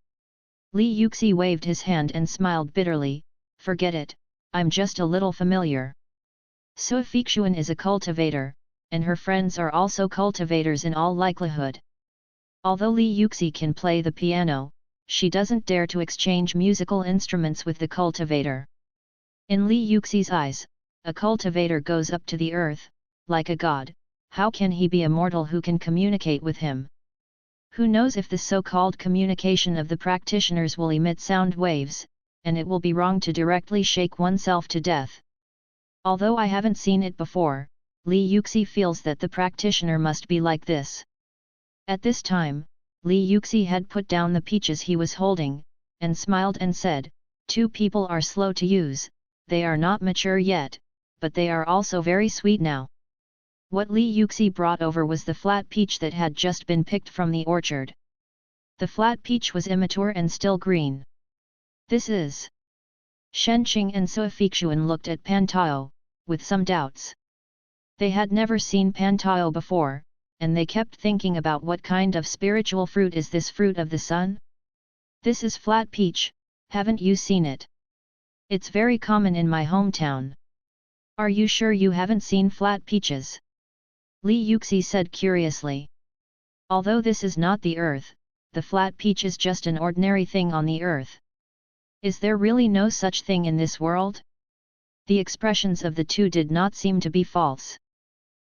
Li Yuxi waved his hand and smiled bitterly, forget it, I'm just a little familiar. Sui Feixuan is a cultivator, and her friends are also cultivators in all likelihood. Although Li Yuxi can play the piano, she doesn't dare to exchange musical instruments with the cultivator. In Li Yuxi's eyes, a cultivator goes up to the earth, like a god. How can he be a mortal who can communicate with him? Who knows if the so-called communication of the practitioners will emit sound waves, and it will be wrong to directly shake oneself to death. Although I haven't seen it before, Li Yuxi feels that the practitioner must be like this. At this time, Li Yuxi had put down the peaches he was holding, and smiled and said, "Two people are slow to use, they are not mature yet, but they are also very sweet now." What Li Yuxi brought over was the flat peach that had just been picked from the orchard. The flat peach was immature and still green. This is... Shenqing and Suifixuan looked at Pan Tao, with some doubts. They had never seen Pan Tao before, and they kept thinking about what kind of spiritual fruit is this fruit of the sun? This is flat peach, haven't you seen it? It's very common in my hometown. Are you sure you haven't seen flat peaches? Li Yuxi said curiously. Although this is not the earth, the flat peach is just an ordinary thing on the earth. Is there really no such thing in this world? The expressions of the two did not seem to be false.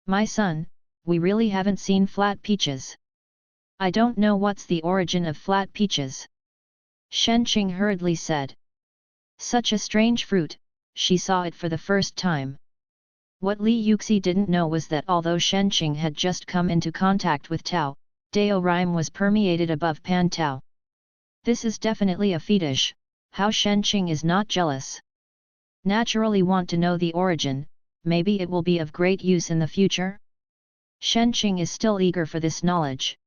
My son, we really haven't seen flat peaches. I don't know what's the origin of flat peaches. Shenqing hurriedly said. Such a strange fruit, she saw it for the first time. What Li Yuxi didn't know was that although Shenqing had just come into contact with Tao, Dao Rime was permeated above Pan Tao. This is definitely a fetish. How Shenqing is not jealous. Naturally want to know the origin, maybe it will be of great use in the future? Shenqing is still eager for this knowledge.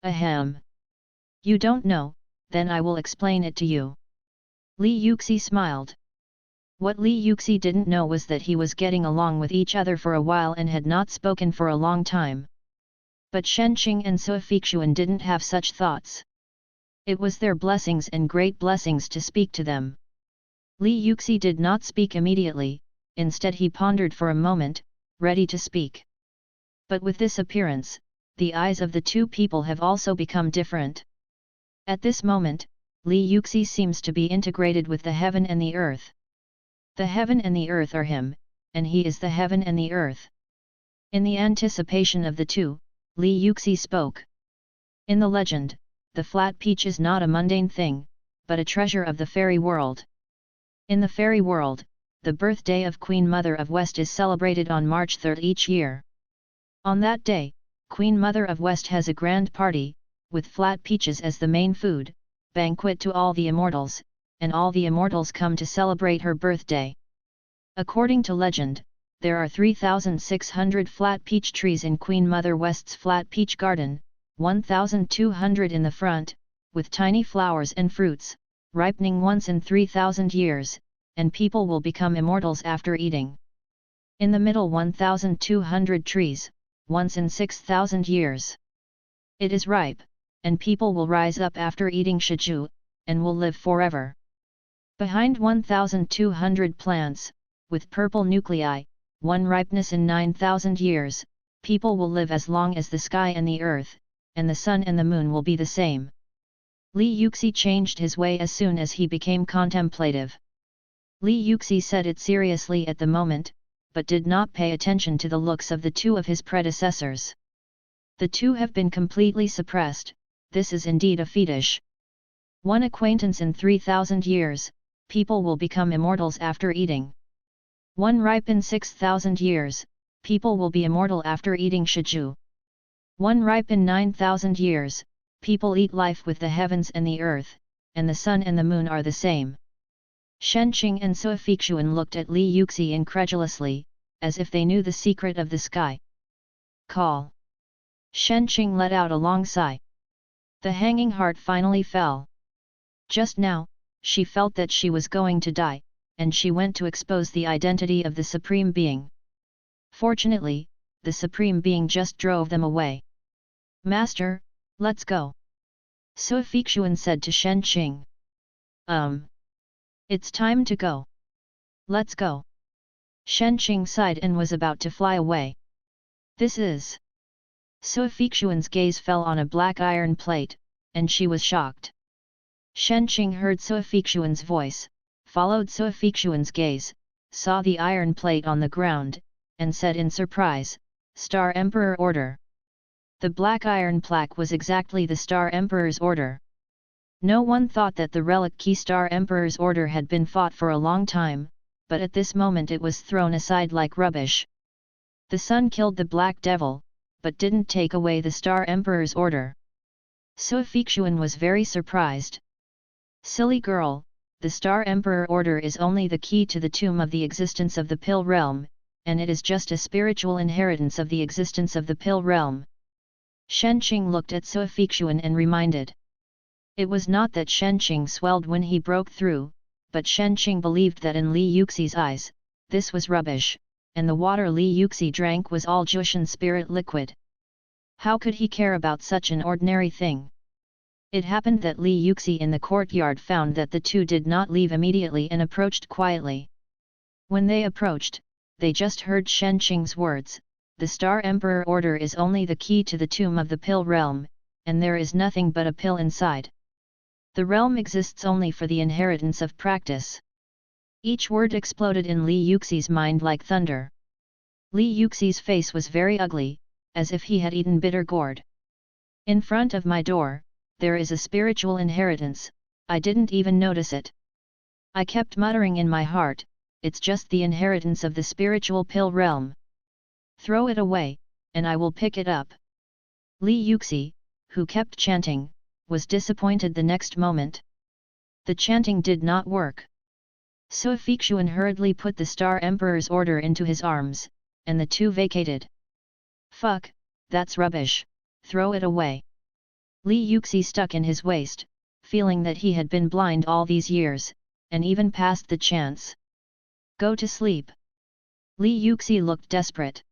Ahem. You don't know, then I will explain it to you. Li Yuxi smiled. What Li Yuxi didn't know was that he was getting along with each other for a while and had not spoken for a long time. But Shenqing and Suifixuan didn't have such thoughts. It was their blessings and great blessings to speak to them. Li Yuxi did not speak immediately, instead he pondered for a moment, ready to speak. But with this appearance, the eyes of the two people have also become different. At this moment, Li Yuxi seems to be integrated with the heaven and the earth. The heaven and the earth are him, and he is the heaven and the earth. In the anticipation of the two, Li Yuxi spoke. In the legend, the flat peach is not a mundane thing, but a treasure of the fairy world. In the fairy world, the birthday of Queen Mother of West is celebrated on March 3rd each year. On that day, Queen Mother of West has a grand party, with flat peaches as the main food, banquet to all the immortals, and all the immortals come to celebrate her birthday. According to legend, there are 3,600 flat peach trees in Queen Mother West's flat peach garden, 1,200 in the front, with tiny flowers and fruits, ripening once in 3,000 years, and people will become immortals after eating. In the middle 1,200 trees, once in 6,000 years. It is ripe, and people will rise up after eating shiju, and will live forever. Behind 1,200 plants, with purple nuclei, one ripeness in 9,000 years, people will live as long as the sky and the earth, and the sun and the moon will be the same. Li Yuxi changed his way as soon as he became contemplative. Li Yuxi said it seriously at the moment, but did not pay attention to the looks of the two of his predecessors. The two have been completely suppressed, this is indeed a fetish. One acquaintance in 3,000 years, people will become immortals after eating. One ripe in 6,000 years, people will be immortal after eating shiju. One ripe in 9,000 years, people eat life with the heavens and the earth, and the sun and the moon are the same. Shenqing and Suifixuan looked at Li Yuxi incredulously, as if they knew the secret of the sky. Call. Shenqing let out a long sigh. The hanging heart finally fell. Just now, she felt that she was going to die, and she went to expose the identity of the Supreme Being. Fortunately, the Supreme Being just drove them away. Master, let's go. Suifixuan said to Shenqing. It's time to go. Let's go. Shenqing sighed and was about to fly away. This is... Suifixuan's gaze fell on a black iron plate, and she was shocked. Shenqing heard Suifixuan's voice, followed Suifixuan's gaze, saw the iron plate on the ground, and said in surprise, "Star Emperor order." The black iron plaque was exactly the Star Emperor's order. No one thought that the relic key Star Emperor's order had been fought for a long time, but at this moment it was thrown aside like rubbish. The sun killed the Black Devil, but didn't take away the Star Emperor's order. Suifixuan was very surprised. "Silly girl, the Star Emperor order is only the key to the tomb of the existence of the Pill Realm, and it is just a spiritual inheritance of the existence of the Pill Realm." Shenqing looked at Suifixuan and reminded. It was not that Shenqing swelled when he broke through, but Shenqing believed that in Li Yuxi's eyes, this was rubbish, and the water Li Yuxi drank was all Jushan spirit liquid. How could he care about such an ordinary thing? It happened that Li Yuxi in the courtyard found that the two did not leave immediately and approached quietly. When they approached, they just heard Shenqing's words, "The Star Emperor order is only the key to the tomb of the Pill Realm, and there is nothing but a pill inside. The realm exists only for the inheritance of practice." Each word exploded in Li Yuxi's mind like thunder. Li Yuxi's face was very ugly, as if he had eaten bitter gourd. "In front of my door, there is a spiritual inheritance, I didn't even notice it. I kept muttering in my heart, it's just the inheritance of the spiritual pill realm. Throw it away, and I will pick it up." Li Yuxi, who kept chanting, was disappointed the next moment. The chanting did not work. Suifixuan hurriedly put the Star Emperor's order into his arms, and the two vacated. "Fuck, that's rubbish, throw it away." Li Yuxi stuck in his waist, feeling that he had been blind all these years, and even passed the chance. "Go to sleep." Li Yuxi looked desperate.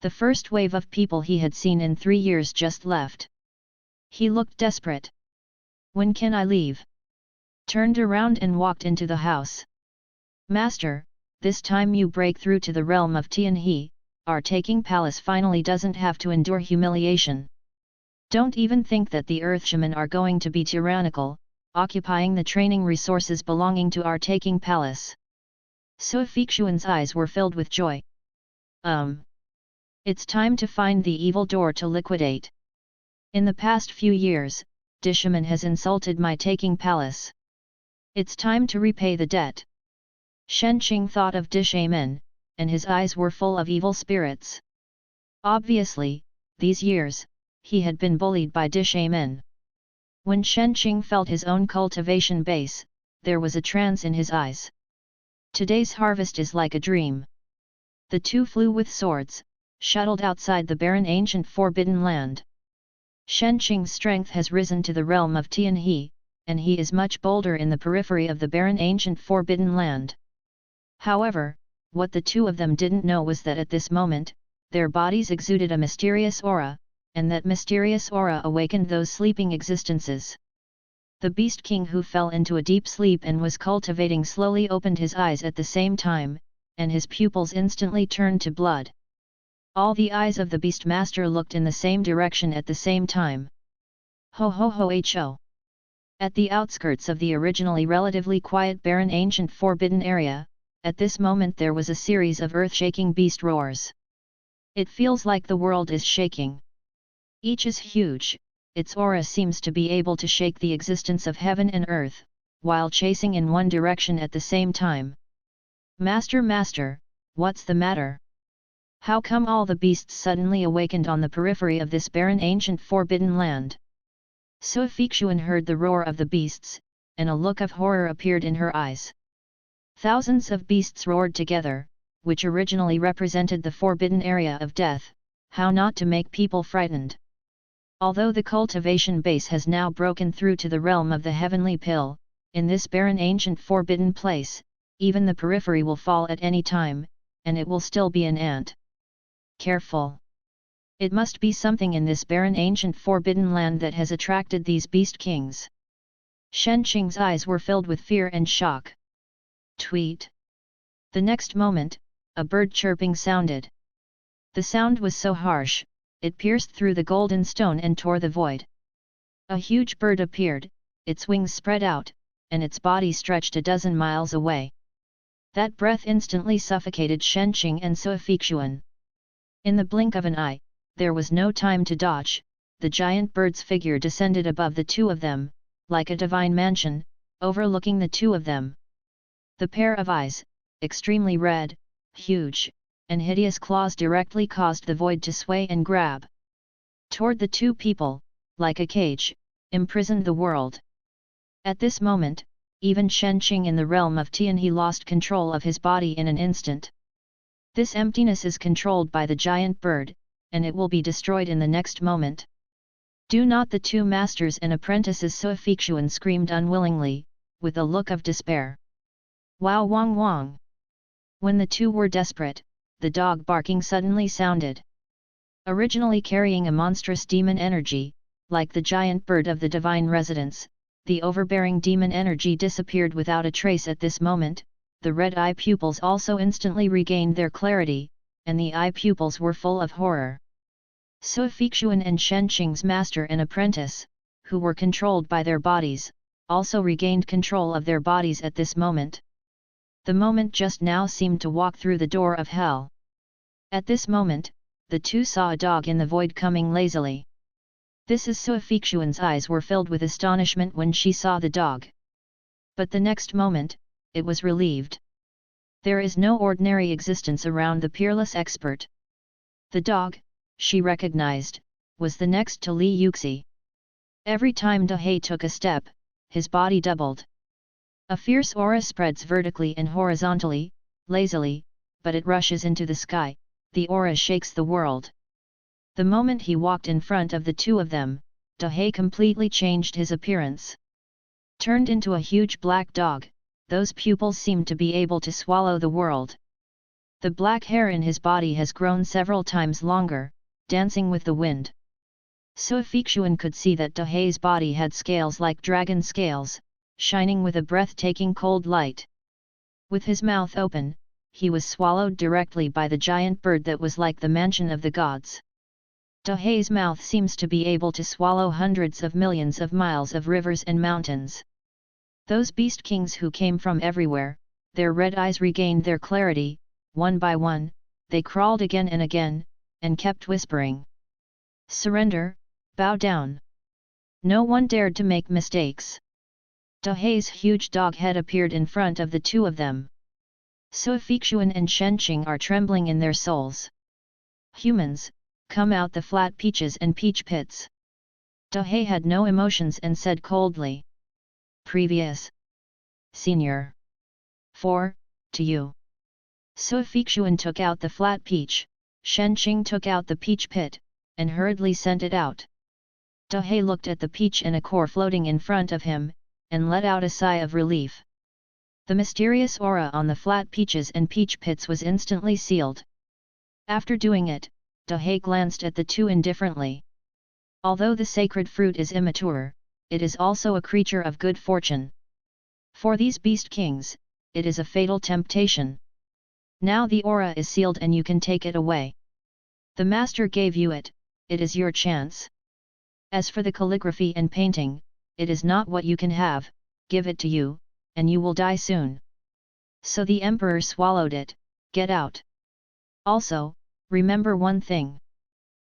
The first wave of people he had seen in 3 years just left. He looked desperate. "When can I leave?" Turned around and walked into the house. "Master, this time you break through to the realm of Tianhe, our taking palace finally doesn't have to endure humiliation. Don't even think that the Earthshaman are going to be tyrannical, occupying the training resources belonging to our taking palace." Suifixuan's eyes were filled with joy. It's time to find the evil door to liquidate. In the past few years, Dishaman has insulted my taking palace. It's time to repay the debt." Shenqing thought of Dishaman, and his eyes were full of evil spirits. Obviously, these years, he had been bullied by Dishaman. When Shenqing felt his own cultivation base, there was a trance in his eyes. Today's harvest is like a dream. The two flew with swords, shuttled outside the barren ancient forbidden land. Shenqing's strength has risen to the realm of Tianhe, and he is much bolder in the periphery of the barren ancient forbidden land. However, what the two of them didn't know was that at this moment, their bodies exuded a mysterious aura, and that mysterious aura awakened those sleeping existences. The Beast King, who fell into a deep sleep and was cultivating, slowly opened his eyes at the same time, and his pupils instantly turned to blood. All the eyes of the Beast Master looked in the same direction at the same time. Ho ho ho ho! At the outskirts of the originally relatively quiet barren ancient forbidden area, at this moment there was a series of earth-shaking beast roars. It feels like the world is shaking. Each is huge, its aura seems to be able to shake the existence of heaven and earth, while chasing in one direction at the same time. Master, what's the matter? How come all the beasts suddenly awakened on the periphery of this barren ancient forbidden land?" Suifixuan heard the roar of the beasts, and a look of horror appeared in her eyes. Thousands of beasts roared together, which originally represented the forbidden area of death. How not to make people frightened? Although the cultivation base has now broken through to the realm of the heavenly pill, in this barren ancient forbidden place, even the periphery will fall at any time, and it will still be an ant. Careful! It must be something in this barren ancient forbidden land that has attracted these beast kings. Shenqing's eyes were filled with fear and shock. Tweet! The next moment, a bird chirping sounded. The sound was so harsh, it pierced through the golden stone and tore the void. A huge bird appeared, its wings spread out, and its body stretched a dozen miles away. That breath instantly suffocated Shenqing and Suifixuan. In the blink of an eye, there was no time to dodge, the giant bird's figure descended above the two of them, like a divine mansion, overlooking the two of them. The pair of eyes, extremely red, huge, and hideous claws directly caused the void to sway and grab toward the two people, like a cage, imprisoned the world. At this moment, even Shenqing in the realm of Tianhe lost control of his body in an instant. This emptiness is controlled by the giant bird, and it will be destroyed in the next moment. Do not, the two masters and apprentices Suifixuan screamed unwillingly, with a look of despair. Wow wong wong! When the two were desperate, the dog barking suddenly sounded. Originally carrying a monstrous demon energy, like the giant bird of the divine residence, the overbearing demon energy disappeared without a trace at this moment. The red eye pupils also instantly regained their clarity, and the eye pupils were full of horror. Suifixuan and Shenqing's master and apprentice, who were controlled by their bodies, also regained control of their bodies at this moment. The moment just now seemed to walk through the door of hell. At this moment, the two saw a dog in the void coming lazily. This is Suifixuan's eyes were filled with astonishment when she saw the dog. But the next moment, it was relieved. There is no ordinary existence around the Peerless expert. The dog, she recognized, was the next to Li Yuxi. Every time Dahei took a step, his body doubled. A fierce aura spreads vertically and horizontally, lazily, but it rushes into the sky, the aura shakes the world. The moment he walked in front of the two of them, Dahei completely changed his appearance. Turned into a huge black dog, those pupils seemed to be able to swallow the world. The black hair in his body has grown several times longer, dancing with the wind. Suifixuan could see that Dahei's body had scales like dragon scales, shining with a breathtaking cold light. With his mouth open, he was swallowed directly by the giant bird that was like the mansion of the gods. Dahei's mouth seems to be able to swallow hundreds of millions of miles of rivers and mountains. Those beast kings who came from everywhere, their red eyes regained their clarity, one by one, they crawled again and again, and kept whispering. Surrender, bow down. No one dared to make mistakes. Dahei's huge dog head appeared in front of the two of them. Suifixuan and Shenqing are trembling in their souls. Humans, come out the flat peaches and peach pits. Dahei had no emotions and said coldly. Previous. Senior. 4, to you. Suifixuan took out the flat peach, Shenqing took out the peach pit, and hurriedly sent it out. Dahei looked at the peach and a core floating in front of him, and let out a sigh of relief. The mysterious aura on the flat peaches and peach pits was instantly sealed. After doing it, Dahei glanced at the two indifferently. Although the sacred fruit is immature, it is also a creature of good fortune. For these beast kings, it is a fatal temptation. Now the aura is sealed and you can take it away. The master gave you it, it is your chance. As for the calligraphy and painting, it is not what you can have, give it to you, and you will die soon. So the emperor swallowed it, get out. Also, remember one thing.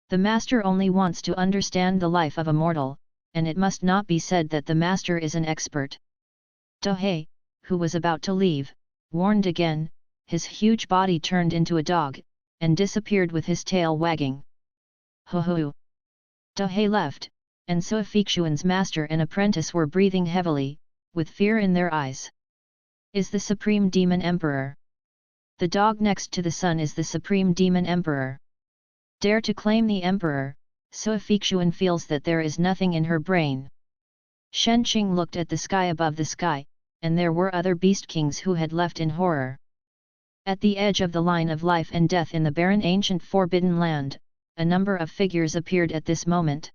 The master only wants to understand the life of a mortal, and it must not be said that the master is an expert. Dahei, who was about to leave, warned again, his huge body turned into a dog, and disappeared with his tail wagging. Ho ho! Dahei left, and Suifixuan's master and apprentice were breathing heavily, with fear in their eyes. Is the Supreme Demon Emperor. The dog next to the sun is the Supreme Demon Emperor. Dare to claim the Emperor, Suifixuan feels that there is nothing in her brain. Shenqing looked at the sky above the sky, and there were other beast kings who had left in horror. At the edge of the line of life and death in the barren ancient forbidden land, a number of figures appeared at this moment.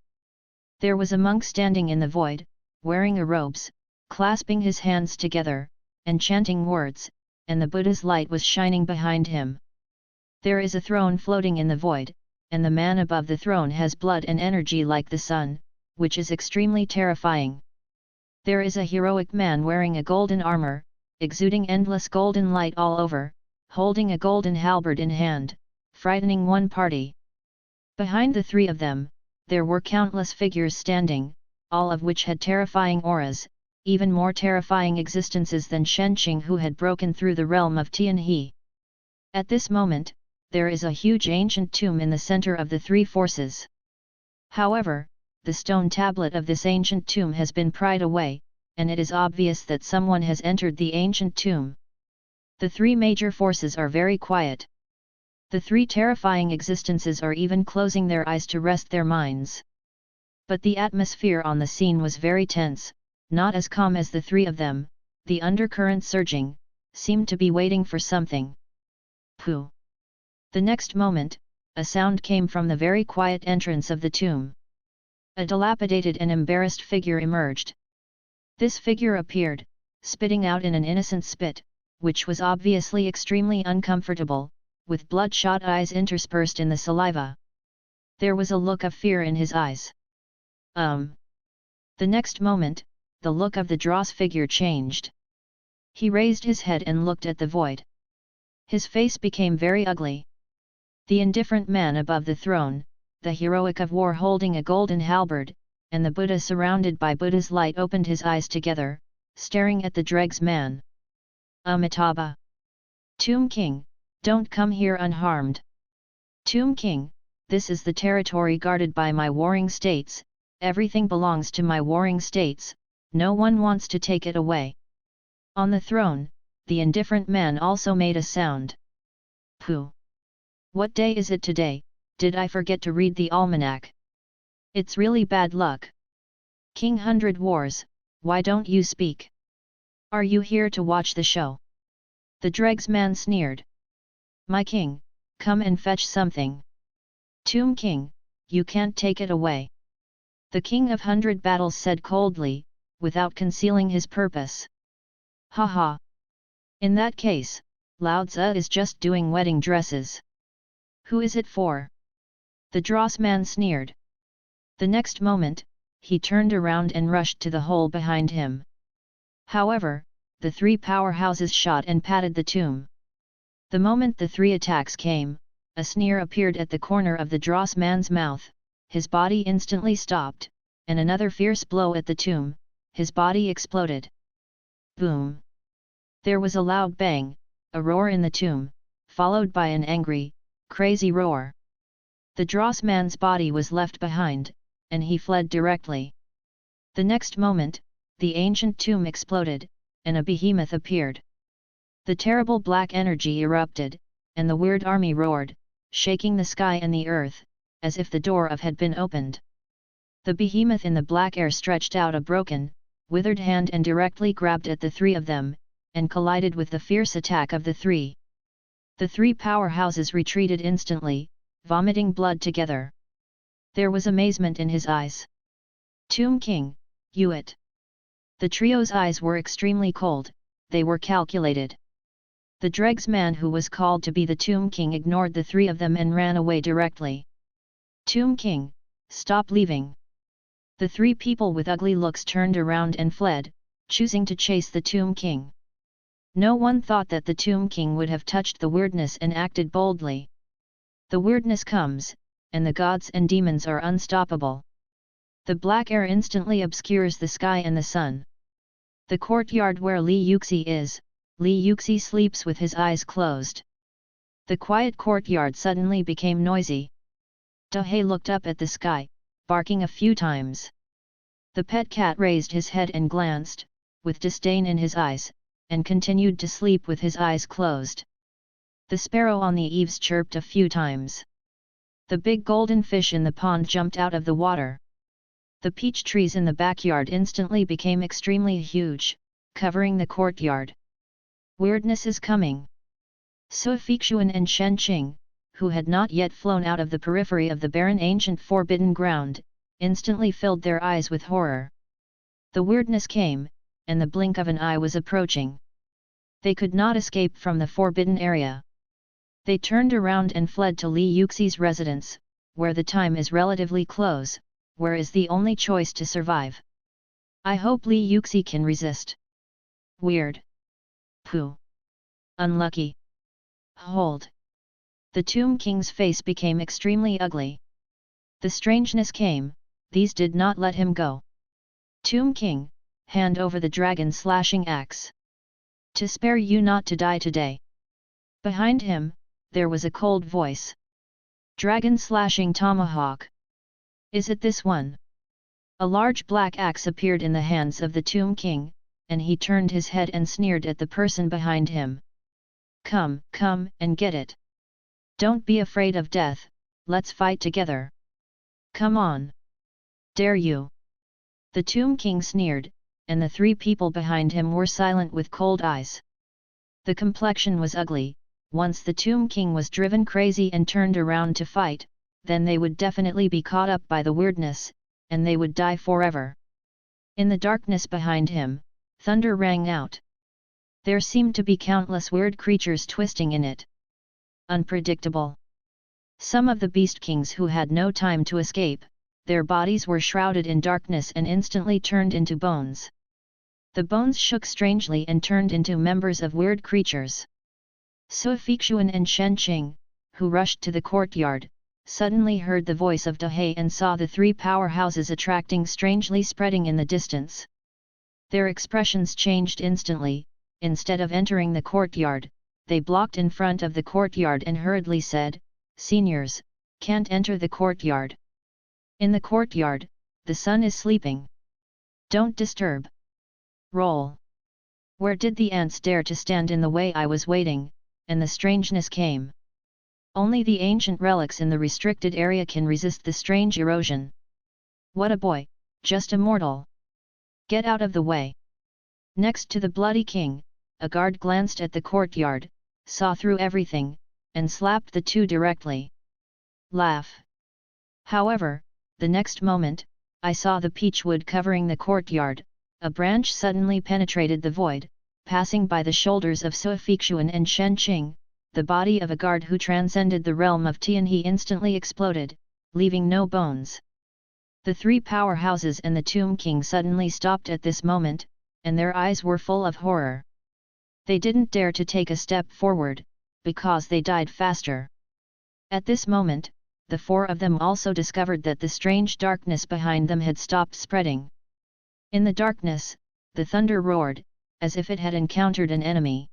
There was a monk standing in the void, wearing a robes, clasping his hands together, and chanting words, and the Buddha's light was shining behind him. There is a throne floating in the void, and the man above the throne has blood and energy like the sun, which is extremely terrifying. There is a heroic man wearing a golden armor, exuding endless golden light all over, holding a golden halberd in hand, frightening one party. Behind the three of them, there were countless figures standing, all of which had terrifying auras, even more terrifying existences than Shenqing, who had broken through the realm of Tianhe. At this moment, there is a huge ancient tomb in the center of the three forces. However, the stone tablet of this ancient tomb has been pried away, and it is obvious that someone has entered the ancient tomb. The three major forces are very quiet. The three terrifying existences are even closing their eyes to rest their minds. But the atmosphere on the scene was very tense, not as calm as the three of them. The undercurrent surging, seemed to be waiting for something. Pooh! The next moment, a sound came from the very quiet entrance of the tomb. A dilapidated and embarrassed figure emerged. This figure appeared, spitting out in an innocent spit, which was obviously extremely uncomfortable, with bloodshot eyes interspersed in the saliva. There was a look of fear in his eyes. The next moment, the look of the Dross figure changed. He raised his head and looked at the void. His face became very ugly. The indifferent man above the throne, the heroic of war holding a golden halberd, and the Buddha surrounded by Buddha's light opened his eyes together, staring at the dregs man. Amitabha! Tomb King, don't come here unharmed. Tomb King, this is the territory guarded by my warring states, everything belongs to my warring states, no one wants to take it away. On the throne, the indifferent man also made a sound. Pooh! What day is it today? Did I forget to read the almanac? It's really bad luck. King 100 Wars, why don't you speak? Are you here to watch the show? The dregs man sneered. My king, come and fetch something. Tomb King, you can't take it away. The King of 100 Battles said coldly, without concealing his purpose. Ha ha! In that case, Lao Tzu is just doing wedding dresses. Who is it for? The Dross man sneered. The next moment, he turned around and rushed to the hole behind him. However, the three powerhouses shot and patted the tomb. The moment the three attacks came, a sneer appeared at the corner of the Dross man's mouth, his body instantly stopped, and another fierce blow at the tomb, his body exploded. Boom! There was a loud bang, a roar in the tomb, followed by an angry, crazy roar. The Dross man's body was left behind, and he fled directly. The next moment, the ancient tomb exploded, and a behemoth appeared. The terrible black energy erupted, and the weird army roared, shaking the sky and the earth, as if the door of had been opened. The behemoth in the black air stretched out a broken, withered hand and directly grabbed at the three of them, and collided with the fierce attack of the three. The three powerhouses retreated instantly, vomiting blood together. There was amazement in his eyes. Tomb King, you it! The trio's eyes were extremely cold, they were calculated. The dregs man who was called to be the Tomb King ignored the three of them and ran away directly. Tomb King, stop leaving! The three people with ugly looks turned around and fled, choosing to chase the Tomb King. No one thought that the Tomb King would have touched the weirdness and acted boldly. The weirdness comes, and the gods and demons are unstoppable. The black air instantly obscures the sky and the sun. The courtyard where Li Yuxi is, Li Yuxi sleeps with his eyes closed. The quiet courtyard suddenly became noisy. Dahei looked up at the sky, barking a few times. The pet cat raised his head and glanced, with disdain in his eyes, and continued to sleep with his eyes closed. The sparrow on the eaves chirped a few times. The big golden fish in the pond jumped out of the water. The peach trees in the backyard instantly became extremely huge, covering the courtyard. Weirdness is coming. Su Feixuan and Shen Qing, who had not yet flown out of the periphery of the barren ancient forbidden ground, instantly filled their eyes with horror. The weirdness came, and the blink of an eye was approaching. They could not escape from the forbidden area. They turned around and fled to Li Yuxi's residence, where the time is relatively close, where is the only choice to survive. I hope Li Yuxi can resist. Weird. Pooh. Unlucky. Hold. The Tomb King's face became extremely ugly. The strangeness came, these did not let him go. Tomb King, hand over the dragon slashing axe. To spare you not to die today. Behind him, there was a cold voice. Dragon slashing tomahawk. Is it this one? A large black axe appeared in the hands of the Tomb King, and he turned his head and sneered at the person behind him. Come, come and get it. Don't be afraid of death, let's fight together. Come on. Dare you? The Tomb King sneered, and the three people behind him were silent with cold eyes. The complexion was ugly. Once the Tomb King was driven crazy and turned around to fight, then they would definitely be caught up by the weirdness, and they would die forever. In the darkness behind him, thunder rang out. There seemed to be countless weird creatures twisting in it. Unpredictable. Some of the beast kings who had no time to escape, their bodies were shrouded in darkness and instantly turned into bones. The bones shook strangely and turned into members of weird creatures. Suifixuan and Shenqing, who rushed to the courtyard, suddenly heard the voice of Dahei and saw the three powerhouses attracting strangely spreading in the distance. Their expressions changed instantly. Instead of entering the courtyard, they blocked in front of the courtyard and hurriedly said, "Seniors, can't enter the courtyard. In the courtyard, the sun is sleeping. Don't disturb. Roll." Where did the ants dare to stand in the way? I was waiting, and the strangeness came. Only the ancient relics in the restricted area can resist the strange erosion. What a boy, just a mortal. Get out of the way. Next to the bloody king, a guard glanced at the courtyard, saw through everything, and slapped the two directly. Laugh. However, the next moment, I saw the peach wood covering the courtyard. A branch suddenly penetrated the void, passing by the shoulders of Suifixuan and Shenqing. The body of a guard who transcended the realm of Tianhe instantly exploded, leaving no bones. The three powerhouses and the Tomb King suddenly stopped at this moment, and their eyes were full of horror. They didn't dare to take a step forward, because they died faster. At this moment, the four of them also discovered that the strange darkness behind them had stopped spreading. In the darkness, the thunder roared, as if it had encountered an enemy.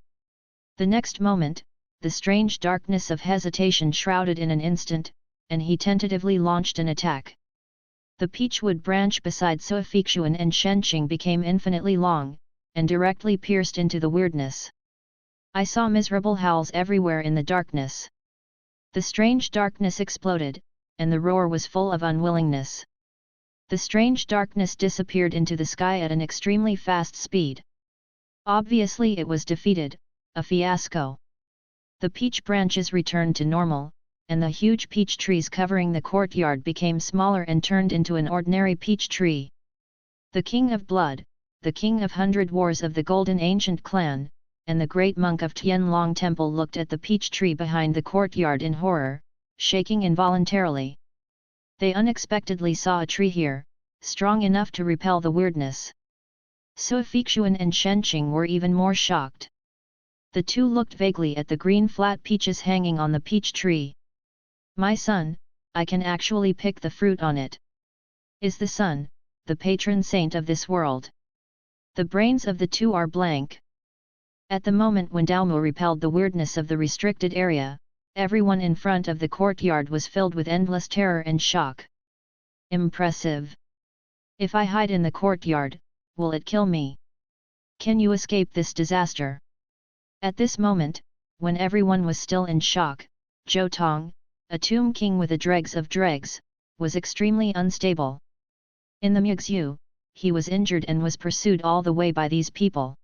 The next moment, the strange darkness of hesitation shrouded in an instant, and he tentatively launched an attack. The peachwood branch beside Suifixuan and Shenqing became infinitely long, and directly pierced into the weirdness. I saw miserable howls everywhere in the darkness. The strange darkness exploded, and the roar was full of unwillingness. The strange darkness disappeared into the sky at an extremely fast speed. Obviously it was defeated, a fiasco. The peach branches returned to normal, and the huge peach trees covering the courtyard became smaller and turned into an ordinary peach tree. The King of Blood, the King of 100 Wars of the Golden Ancient Clan, and the great monk of Tianlong Temple looked at the peach tree behind the courtyard in horror, shaking involuntarily. They unexpectedly saw a tree here, strong enough to repel the weirdness. Suifixuan and Shenqing were even more shocked. The two looked vaguely at the green flat peaches hanging on the peach tree. "My son, I can actually pick the fruit on it. Is the sun, the patron saint of this world?" The brains of the two are blank. At the moment when Daomu repelled the weirdness of the restricted area, everyone in front of the courtyard was filled with endless terror and shock. Impressive. If I hide in the courtyard, will it kill me? Can you escape this disaster? At this moment, when everyone was still in shock, Zhou Tong, a Tomb King with a dregs of dregs, was extremely unstable. In the Muxu, he was injured and was pursued all the way by these people.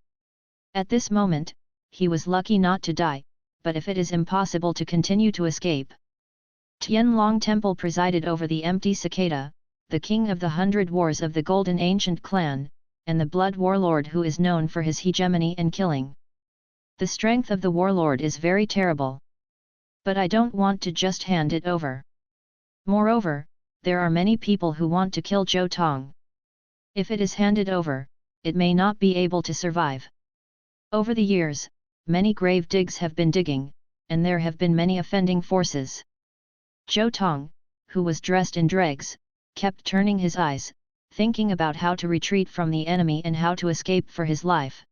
At this moment, he was lucky not to die, but if it is impossible to continue to escape. Tianlong Temple presided over the empty cicada, the king of the 100 Wars of the Golden Ancient Clan, and the blood warlord who is known for his hegemony and killing. The strength of the warlord is very terrible. But I don't want to just hand it over. Moreover, there are many people who want to kill Zhou Tong. If it is handed over, it may not be able to survive. Over the years, many grave digs have been digging, and there have been many offending forces. Zhou Tong, who was dressed in dregs, kept turning his eyes, thinking about how to retreat from the enemy and how to escape for his life.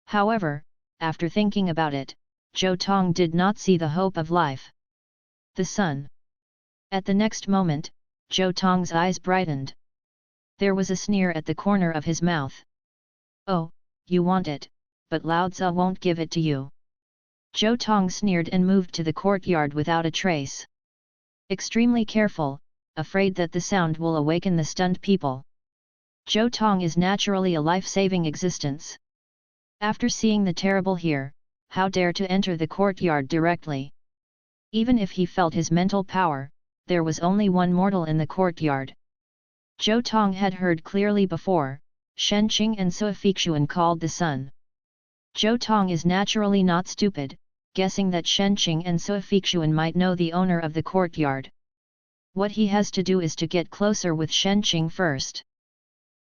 However, after thinking about it, Zhou Tong did not see the hope of life. The sun. At the next moment, Zhou Tong's eyes brightened. There was a sneer at the corner of his mouth. "Oh, you want it, but Lao Tzu won't give it to you." Zhou Tong sneered and moved to the courtyard without a trace. Extremely careful, afraid that the sound will awaken the stunned people. Zhou Tong is naturally a life-saving existence. After seeing the terrible here, how dare to enter the courtyard directly? Even if he felt his mental power, there was only one mortal in the courtyard. Zhou Tong had heard clearly before, Shen Qing and Sui Feixuan called the sun. Zhou Tong is naturally not stupid, guessing that Shen Qing and Sui Feixuan might know the owner of the courtyard. What he has to do is to get closer with Shen Qing first.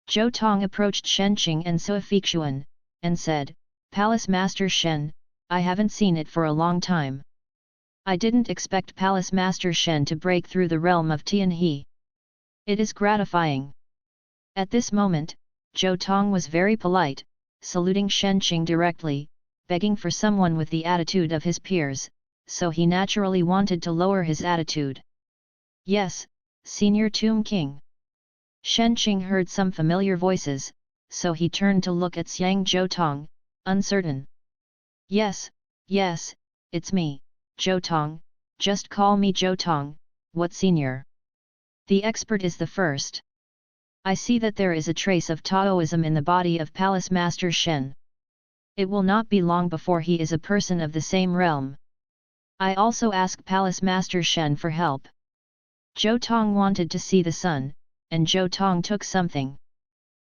Zhou Tong approached Shen Qing and Sui Feixuan, and said, "Palace Master Shen, I haven't seen it for a long time. I didn't expect Palace Master Shen to break through the realm of Tianhe. It is gratifying." At this moment, Zhou Tong was very polite, saluting Shen Qing directly, begging for someone with the attitude of his peers, so he naturally wanted to lower his attitude. "Yes, Senior Tomb King." Shen Qing heard some familiar voices, so he turned to look at Xiang Zhou Tong, uncertain. Yes, it's me, Zhou Tong, just call me Zhou Tong, what senior? The expert is the first. I see that there is a trace of Taoism in the body of Palace Master Shen. It will not be long before he is a person of the same realm. I also ask Palace Master Shen for help. Zhou Tong wanted to see the sun, and Zhou Tong took something.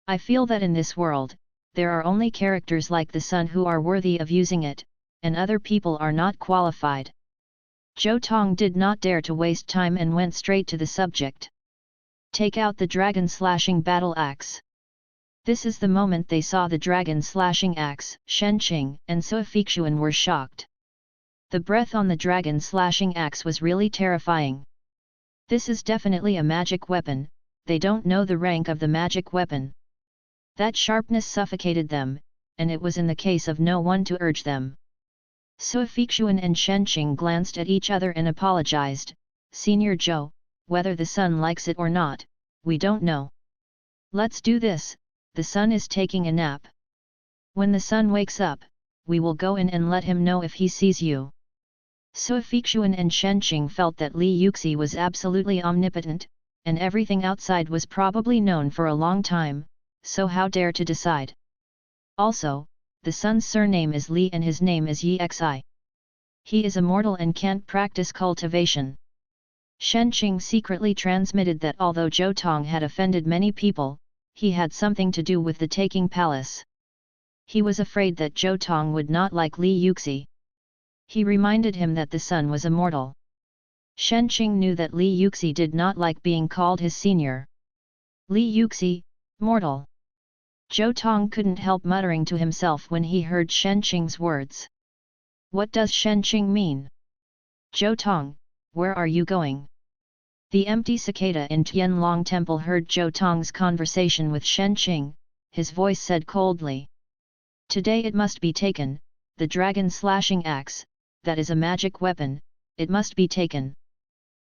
I feel that in this world, there are only characters like the sun who are worthy of using it, and other people are not qualified. Zhou Tong did not dare to waste time and went straight to the subject. Take out the dragon-slashing battle axe. This is the moment they saw the dragon-slashing axe. Shen Qing and Sui Feixuan were shocked. The breath on the dragon-slashing axe was really terrifying. This is definitely a magic weapon, they don't know the rank of the magic weapon. That sharpness suffocated them, and it was in the case of no one to urge them. Sui Feixuan and Shen Qing glanced at each other and apologized. "Senior Zhou, whether the sun likes it or not, we don't know. Let's do this, the sun is taking a nap. When the sun wakes up, we will go in and let him know if he sees you." Sui Feixuan and Shen Qing felt that Li Yuxi was absolutely omnipotent, and everything outside was probably known for a long time, so how dare to decide. Also, the sun's surname is Li and his name is Yixi. He is immortal and can't practice cultivation. Shen Qing secretly transmitted that although Zhou Tong had offended many people, he had something to do with the taking palace. He was afraid that Zhou Tong would not like Li Yuxi. He reminded him that the sun was immortal. Shen Qing knew that Li Yuxi did not like being called his senior. Li Yuxi, mortal. Zhou Tong couldn't help muttering to himself when he heard Shen Qing's words. What does Shen Qing mean? Zhou Tong, where are you going? The empty cicada in Tianlong Temple heard Zhou Tong's conversation with Shen Qing, his voice said coldly. Today it must be taken, the dragon-slashing axe, that is a magic weapon, it must be taken.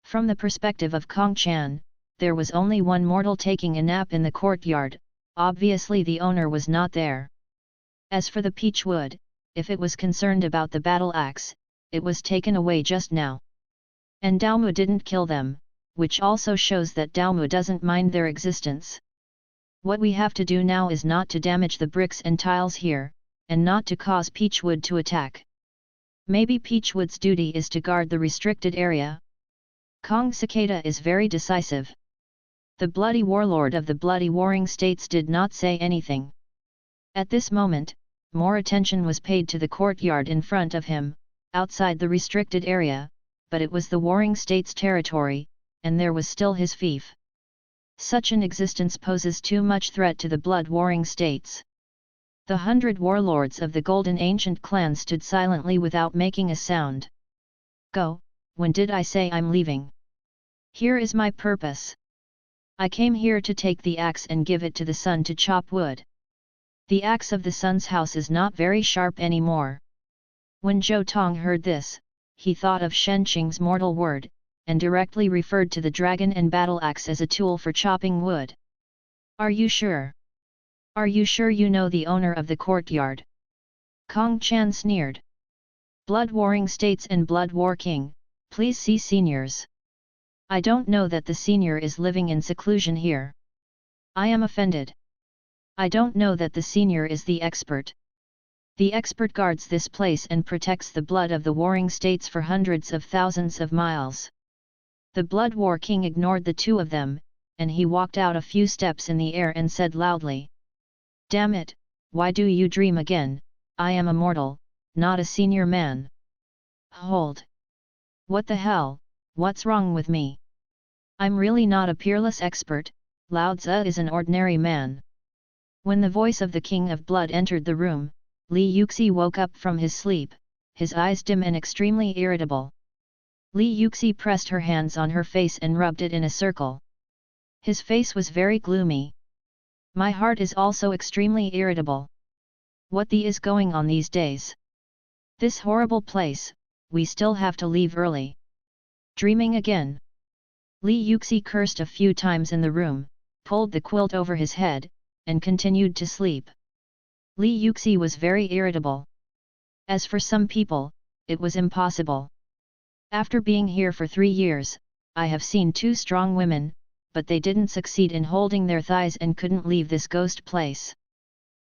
From the perspective of Kong Chan, there was only one mortal taking a nap in the courtyard, obviously the owner was not there. As for the peach wood, if it was concerned about the battle axe, it was taken away just now. And Daomu didn't kill them, which also shows that Daomu doesn't mind their existence. What we have to do now is not to damage the bricks and tiles here, and not to cause Peachwood to attack. Maybe Peachwood's duty is to guard the restricted area. Kong Cicada is very decisive. The bloody warlord of the bloody warring states did not say anything. At this moment, more attention was paid to the courtyard in front of him, outside the restricted area, but it was the warring states' territory, and there was still his fief. Such an existence poses too much threat to the blood-warring states. The 100 warlords of the golden ancient clan stood silently without making a sound. Go, when did I say I'm leaving? Here is my purpose. I came here to take the axe and give it to the sun to chop wood. The axe of the sun's house is not very sharp anymore. When Zhou Tong heard this, he thought of Shen Qing's mortal word, and directly referred to the dragon and battle axe as a tool for chopping wood. Are you sure? Are you sure you know the owner of the courtyard? Kong Chan sneered. Blood-warring states and blood war king, please see seniors. I don't know that the senior is living in seclusion here. I am offended. I don't know that the senior is the expert. The expert guards this place and protects the blood of the warring states for hundreds of thousands of miles. The blood war king ignored the two of them, and he walked out a few steps in the air and said loudly. Damn it, why do you dream again? I am a mortal, not a senior man. Hold. What the hell, what's wrong with me? I'm really not a peerless expert, Lao Tzu is an ordinary man. When the voice of the King of Blood entered the room, Li Yuxi woke up from his sleep, his eyes dim and extremely irritable. Li Yuxi pressed her hands on her face and rubbed it in a circle. His face was very gloomy. My heart is also extremely irritable. What the is going on these days? This horrible place, we still have to leave early. Dreaming again. Li Yuxi cursed a few times in the room, pulled the quilt over his head, and continued to sleep. Li Yuxi was very irritable. As for some people, it was impossible. After being here for 3 years, I have seen 2 strong women, but they didn't succeed in holding their thighs and couldn't leave this ghost place.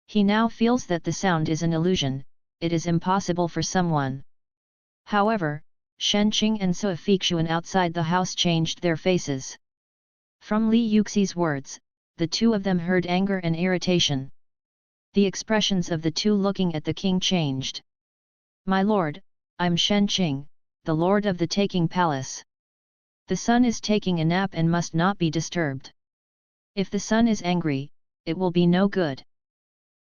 He now feels that the sound is an illusion, it is impossible for someone. However, Shen Qing and Sui Feixuan outside the house changed their faces. From Li Yuxi's words, the two of them heard anger and irritation. The expressions of the two looking at the king changed. My lord, I'm Shen Qing, the lord of the Taking Palace. The sun is taking a nap and must not be disturbed. If the sun is angry, it will be no good.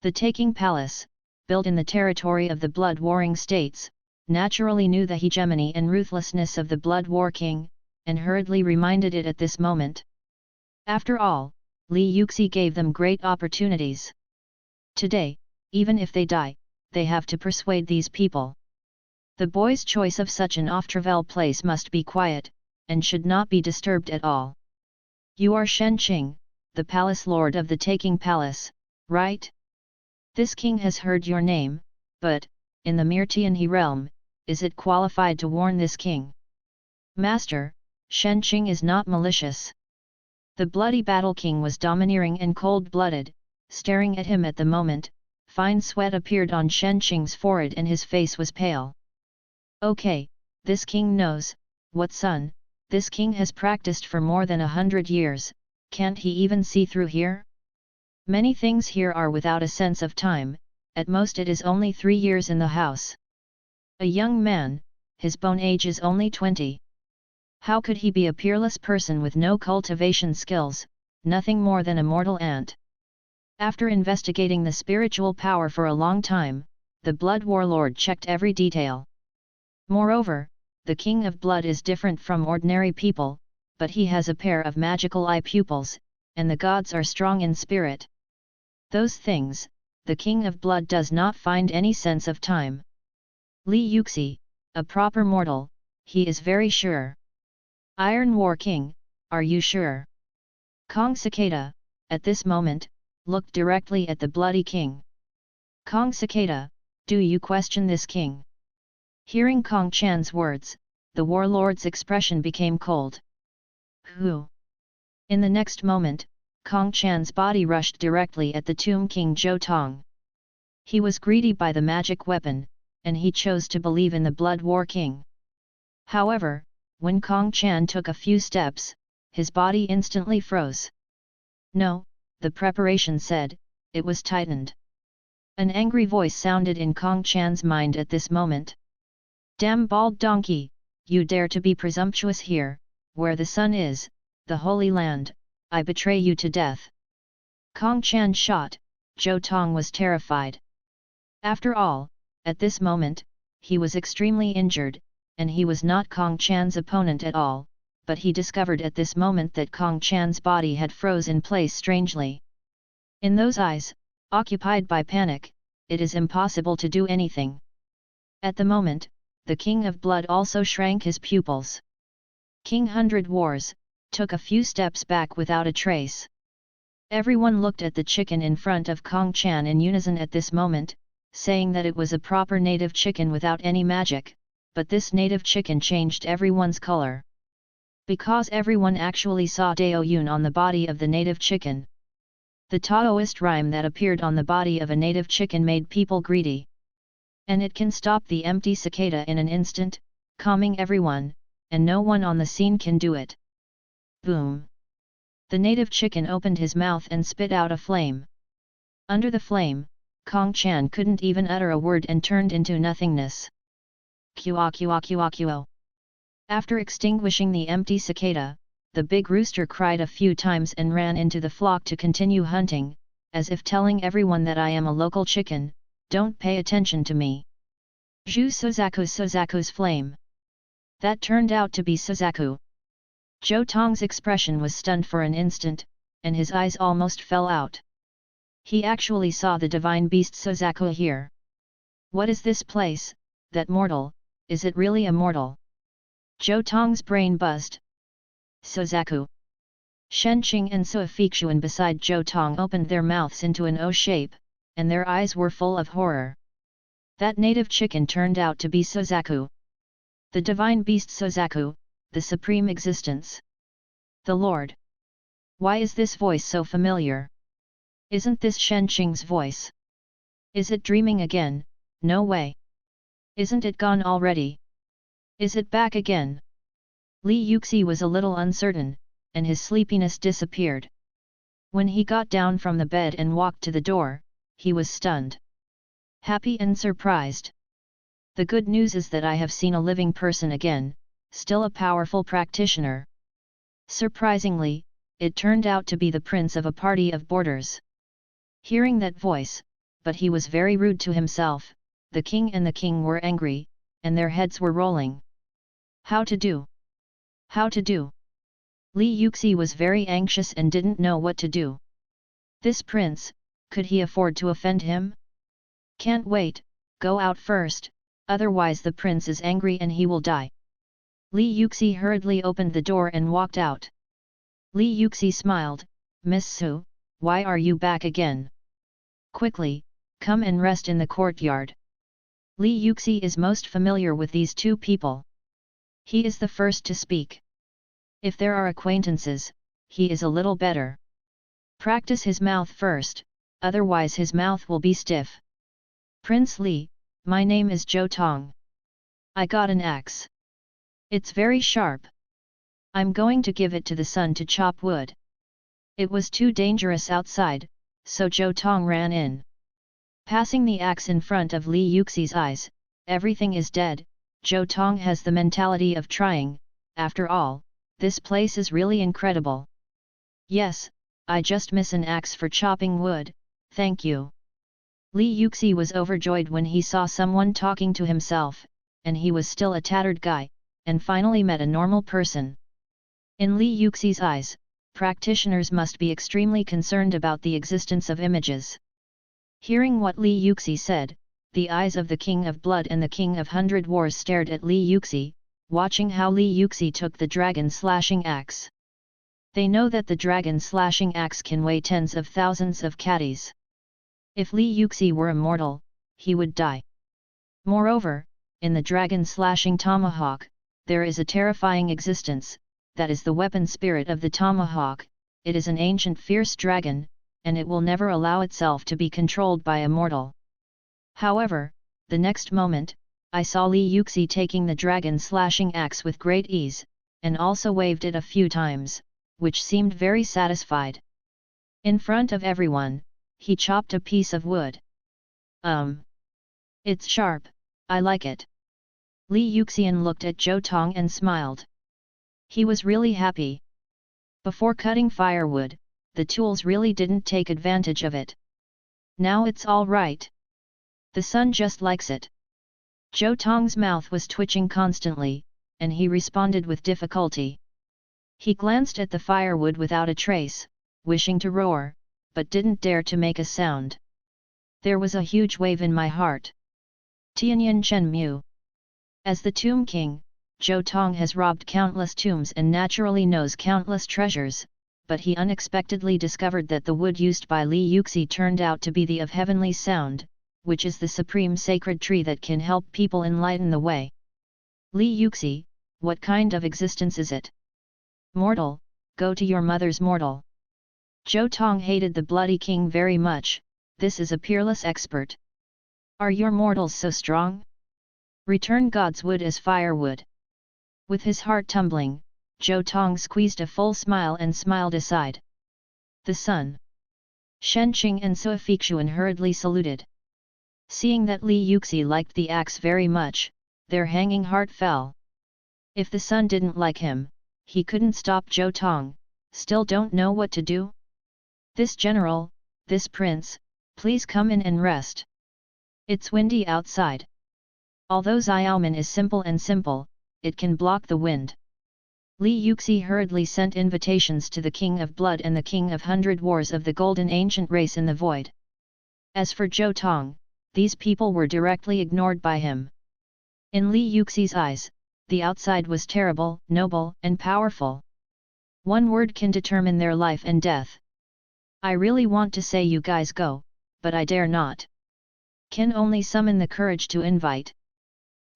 The Taking Palace, built in the territory of the blood-warring states, naturally knew the hegemony and ruthlessness of the blood war king, and hurriedly reminded it at this moment. After all, Li Yuxi gave them great opportunities. Today, even if they die, they have to persuade these people. The boy's choice of such an off-travel place must be quiet, and should not be disturbed at all. You are Shen Qing, the palace lord of the Taking Palace, right? This king has heard your name, but, in the Mirtianhe realm, is it qualified to warn this king? Master, Shen Qing is not malicious. The bloody battle king was domineering and cold-blooded, staring at him at the moment. Fine sweat appeared on Shen Qing's forehead and his face was pale. Okay, this king knows, what son, this king has practiced for more than 100 years, can't he even see through here? Many things here are without a sense of time, at most it is only 3 years in the house. A young man, his bone age is only 20. How could he be a peerless person with no cultivation skills, nothing more than a mortal ant? After investigating the spiritual power for a long time, the blood warlord checked every detail. Moreover, the king of blood is different from ordinary people, but he has a pair of magical eye pupils, and the gods are strong in spirit. Those things, the king of blood does not find any sense of time. Li Yuxi, a proper mortal, he is very sure. Iron War King, are you sure? Kong Cicada, at this moment, looked directly at the bloody king. Kong Cicada, do you question this king? Hearing Kong Chan's words, the warlord's expression became cold. Who? In the next moment, Kong Chan's body rushed directly at the Tomb King Zhou Tong. He was greedy by the magic weapon, and he chose to believe in the Blood War King. However, when Kong Chan took a few steps, his body instantly froze. No, the preparation said, it was tightened. An angry voice sounded in Kong Chan's mind at this moment. Damn bald donkey, you dare to be presumptuous here, where the sun is, the Holy Land, I betray you to death. Kong Chan shot, Zhou Tong was terrified. After all, at this moment, he was extremely injured, and he was not Kong Chan's opponent at all, but he discovered at this moment that Kong Chan's body had froze in place strangely. In those eyes, occupied by panic, it is impossible to do anything. At the moment, the King of Blood also shrank his pupils. King 100 Wars took a few steps back without a trace. Everyone looked at the chicken in front of Kong Chan in unison at this moment, saying that it was a proper native chicken without any magic, but this native chicken changed everyone's color. Because everyone actually saw Dao Yun on the body of the native chicken. The Taoist rhyme that appeared on the body of a native chicken made people greedy. And it can stop the empty cicada in an instant, calming everyone, and no one on the scene can do it. Boom! The native chicken opened his mouth and spit out a flame. Under the flame, Kong Chan couldn't even utter a word and turned into nothingness. Kua kua kua kua. After extinguishing the empty cicada, the big rooster cried a few times and ran into the flock to continue hunting, as if telling everyone that I am a local chicken, don't pay attention to me. Zhu Suzaku's flame. That turned out to be Suzaku. Zhou Tong's expression was stunned for an instant, and his eyes almost fell out. He actually saw the divine beast Suzaku here. What is this place, that mortal, is it really a mortal? Zhou Tong's brain buzzed. Suzaku. Shen Qing and Sua Feixuan beside Zhou Tong opened their mouths into an O shape, and their eyes were full of horror. That native chicken turned out to be Suzaku. The divine beast Suzaku, the supreme existence. The Lord. Why is this voice so familiar? Isn't this Shen Qing's voice? Is it dreaming again? No way. Isn't it gone already? Is it back again? Li Yuxi was a little uncertain, and his sleepiness disappeared. When he got down from the bed and walked to the door, he was stunned. Happy and surprised. The good news is that I have seen a living person again, still a powerful practitioner. Surprisingly, it turned out to be the prince of a party of boarders. Hearing that voice, but he was very rude to himself, the king were angry, and their heads were rolling. How to do? How to do? Li Yuxi was very anxious and didn't know what to do. This prince, could he afford to offend him? Can't wait, go out first, otherwise the prince is angry and he will die. Li Yuxi hurriedly opened the door and walked out. Li Yuxi smiled, Miss Su, why are you back again? Quickly, come and rest in the courtyard. Li Yuxi is most familiar with these two people. He is the first to speak. If there are acquaintances, he is a little better. Practice his mouth first, otherwise his mouth will be stiff. Prince Li, my name is Zhou Tong. I got an axe. It's very sharp. I'm going to give it to the sun to chop wood. It was too dangerous outside, so Zhou Tong ran in. Passing the axe in front of Li Yuxi's eyes, everything is dead. Zhou Tong has the mentality of trying, after all, this place is really incredible. Yes, I just miss an axe for chopping wood, thank you. Li Yuxi was overjoyed when he saw someone talking to himself, and he was still a tattered guy, and finally met a normal person. In Li Yuxi's eyes, practitioners must be extremely concerned about the existence of images. Hearing what Li Yuxi said, the eyes of the King of Blood and the King of 100 Wars stared at Li Yuxi, watching how Li Yuxi took the dragon slashing axe. They know that the dragon slashing axe can weigh tens of thousands of catties. If Li Yuxi were immortal, he would die. Moreover, in the dragon slashing tomahawk, there is a terrifying existence, that is the weapon spirit of the tomahawk. It is an ancient fierce dragon, and it will never allow itself to be controlled by a mortal. However, the next moment, I saw Li Yuxi taking the dragon slashing axe with great ease, and also waved it a few times, which seemed very satisfied. In front of everyone, he chopped a piece of wood. It's sharp, I like it. Li Yuxian looked at Zhou Tong and smiled. He was really happy. Before cutting firewood, the tools really didn't take advantage of it. Now it's all right. The sun just likes it. Zhou Tong's mouth was twitching constantly, and he responded with difficulty. He glanced at the firewood without a trace, wishing to roar, but didn't dare to make a sound. There was a huge wave in my heart. Tianyan Chen Mu. As the Tomb King, Zhou Tong has robbed countless tombs and naturally knows countless treasures, but he unexpectedly discovered that the wood used by Li Yuxi turned out to be the of heavenly sound, which is the supreme sacred tree that can help people enlighten the way. Li Yuxi, what kind of existence is it? Mortal, go to your mother's mortal. Zhou Tong hated the bloody king very much. This is a peerless expert. Are your mortals so strong? Return God's wood as firewood. With his heart tumbling, Zhou Tong squeezed a full smile and smiled aside. The sun. Shen Qing and Sua Feixuan hurriedly saluted. Seeing that Li Yuxi liked the axe very much, their hanging heart fell. If the sun didn't like him, he couldn't stop Zhou Tong. Still don't know what to do? This general, this prince, please come in and rest. It's windy outside. Although Xiaoman is simple, it can block the wind. Li Yuxi hurriedly sent invitations to the King of Blood and the King of 100 Wars of the Golden Ancient Race in the Void. As for Zhou Tong, these people were directly ignored by him. In Li Yuxi's eyes, the outside was terrible, noble, and powerful. One word can determine their life and death. I really want to say you guys go, but I dare not. Can only summon the courage to invite.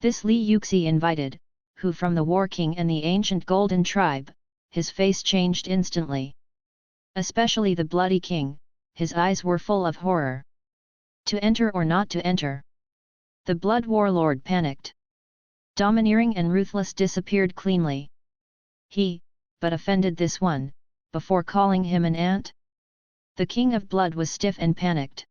This Li Yuxi invited, who from the War King and the ancient Golden Tribe, his face changed instantly. Especially the Bloody King, his eyes were full of horror. To enter or not to enter? The Blood Warlord panicked. Domineering and ruthless disappeared cleanly. He, but offended this one, before calling him an ant? The King of Blood was stiff and panicked.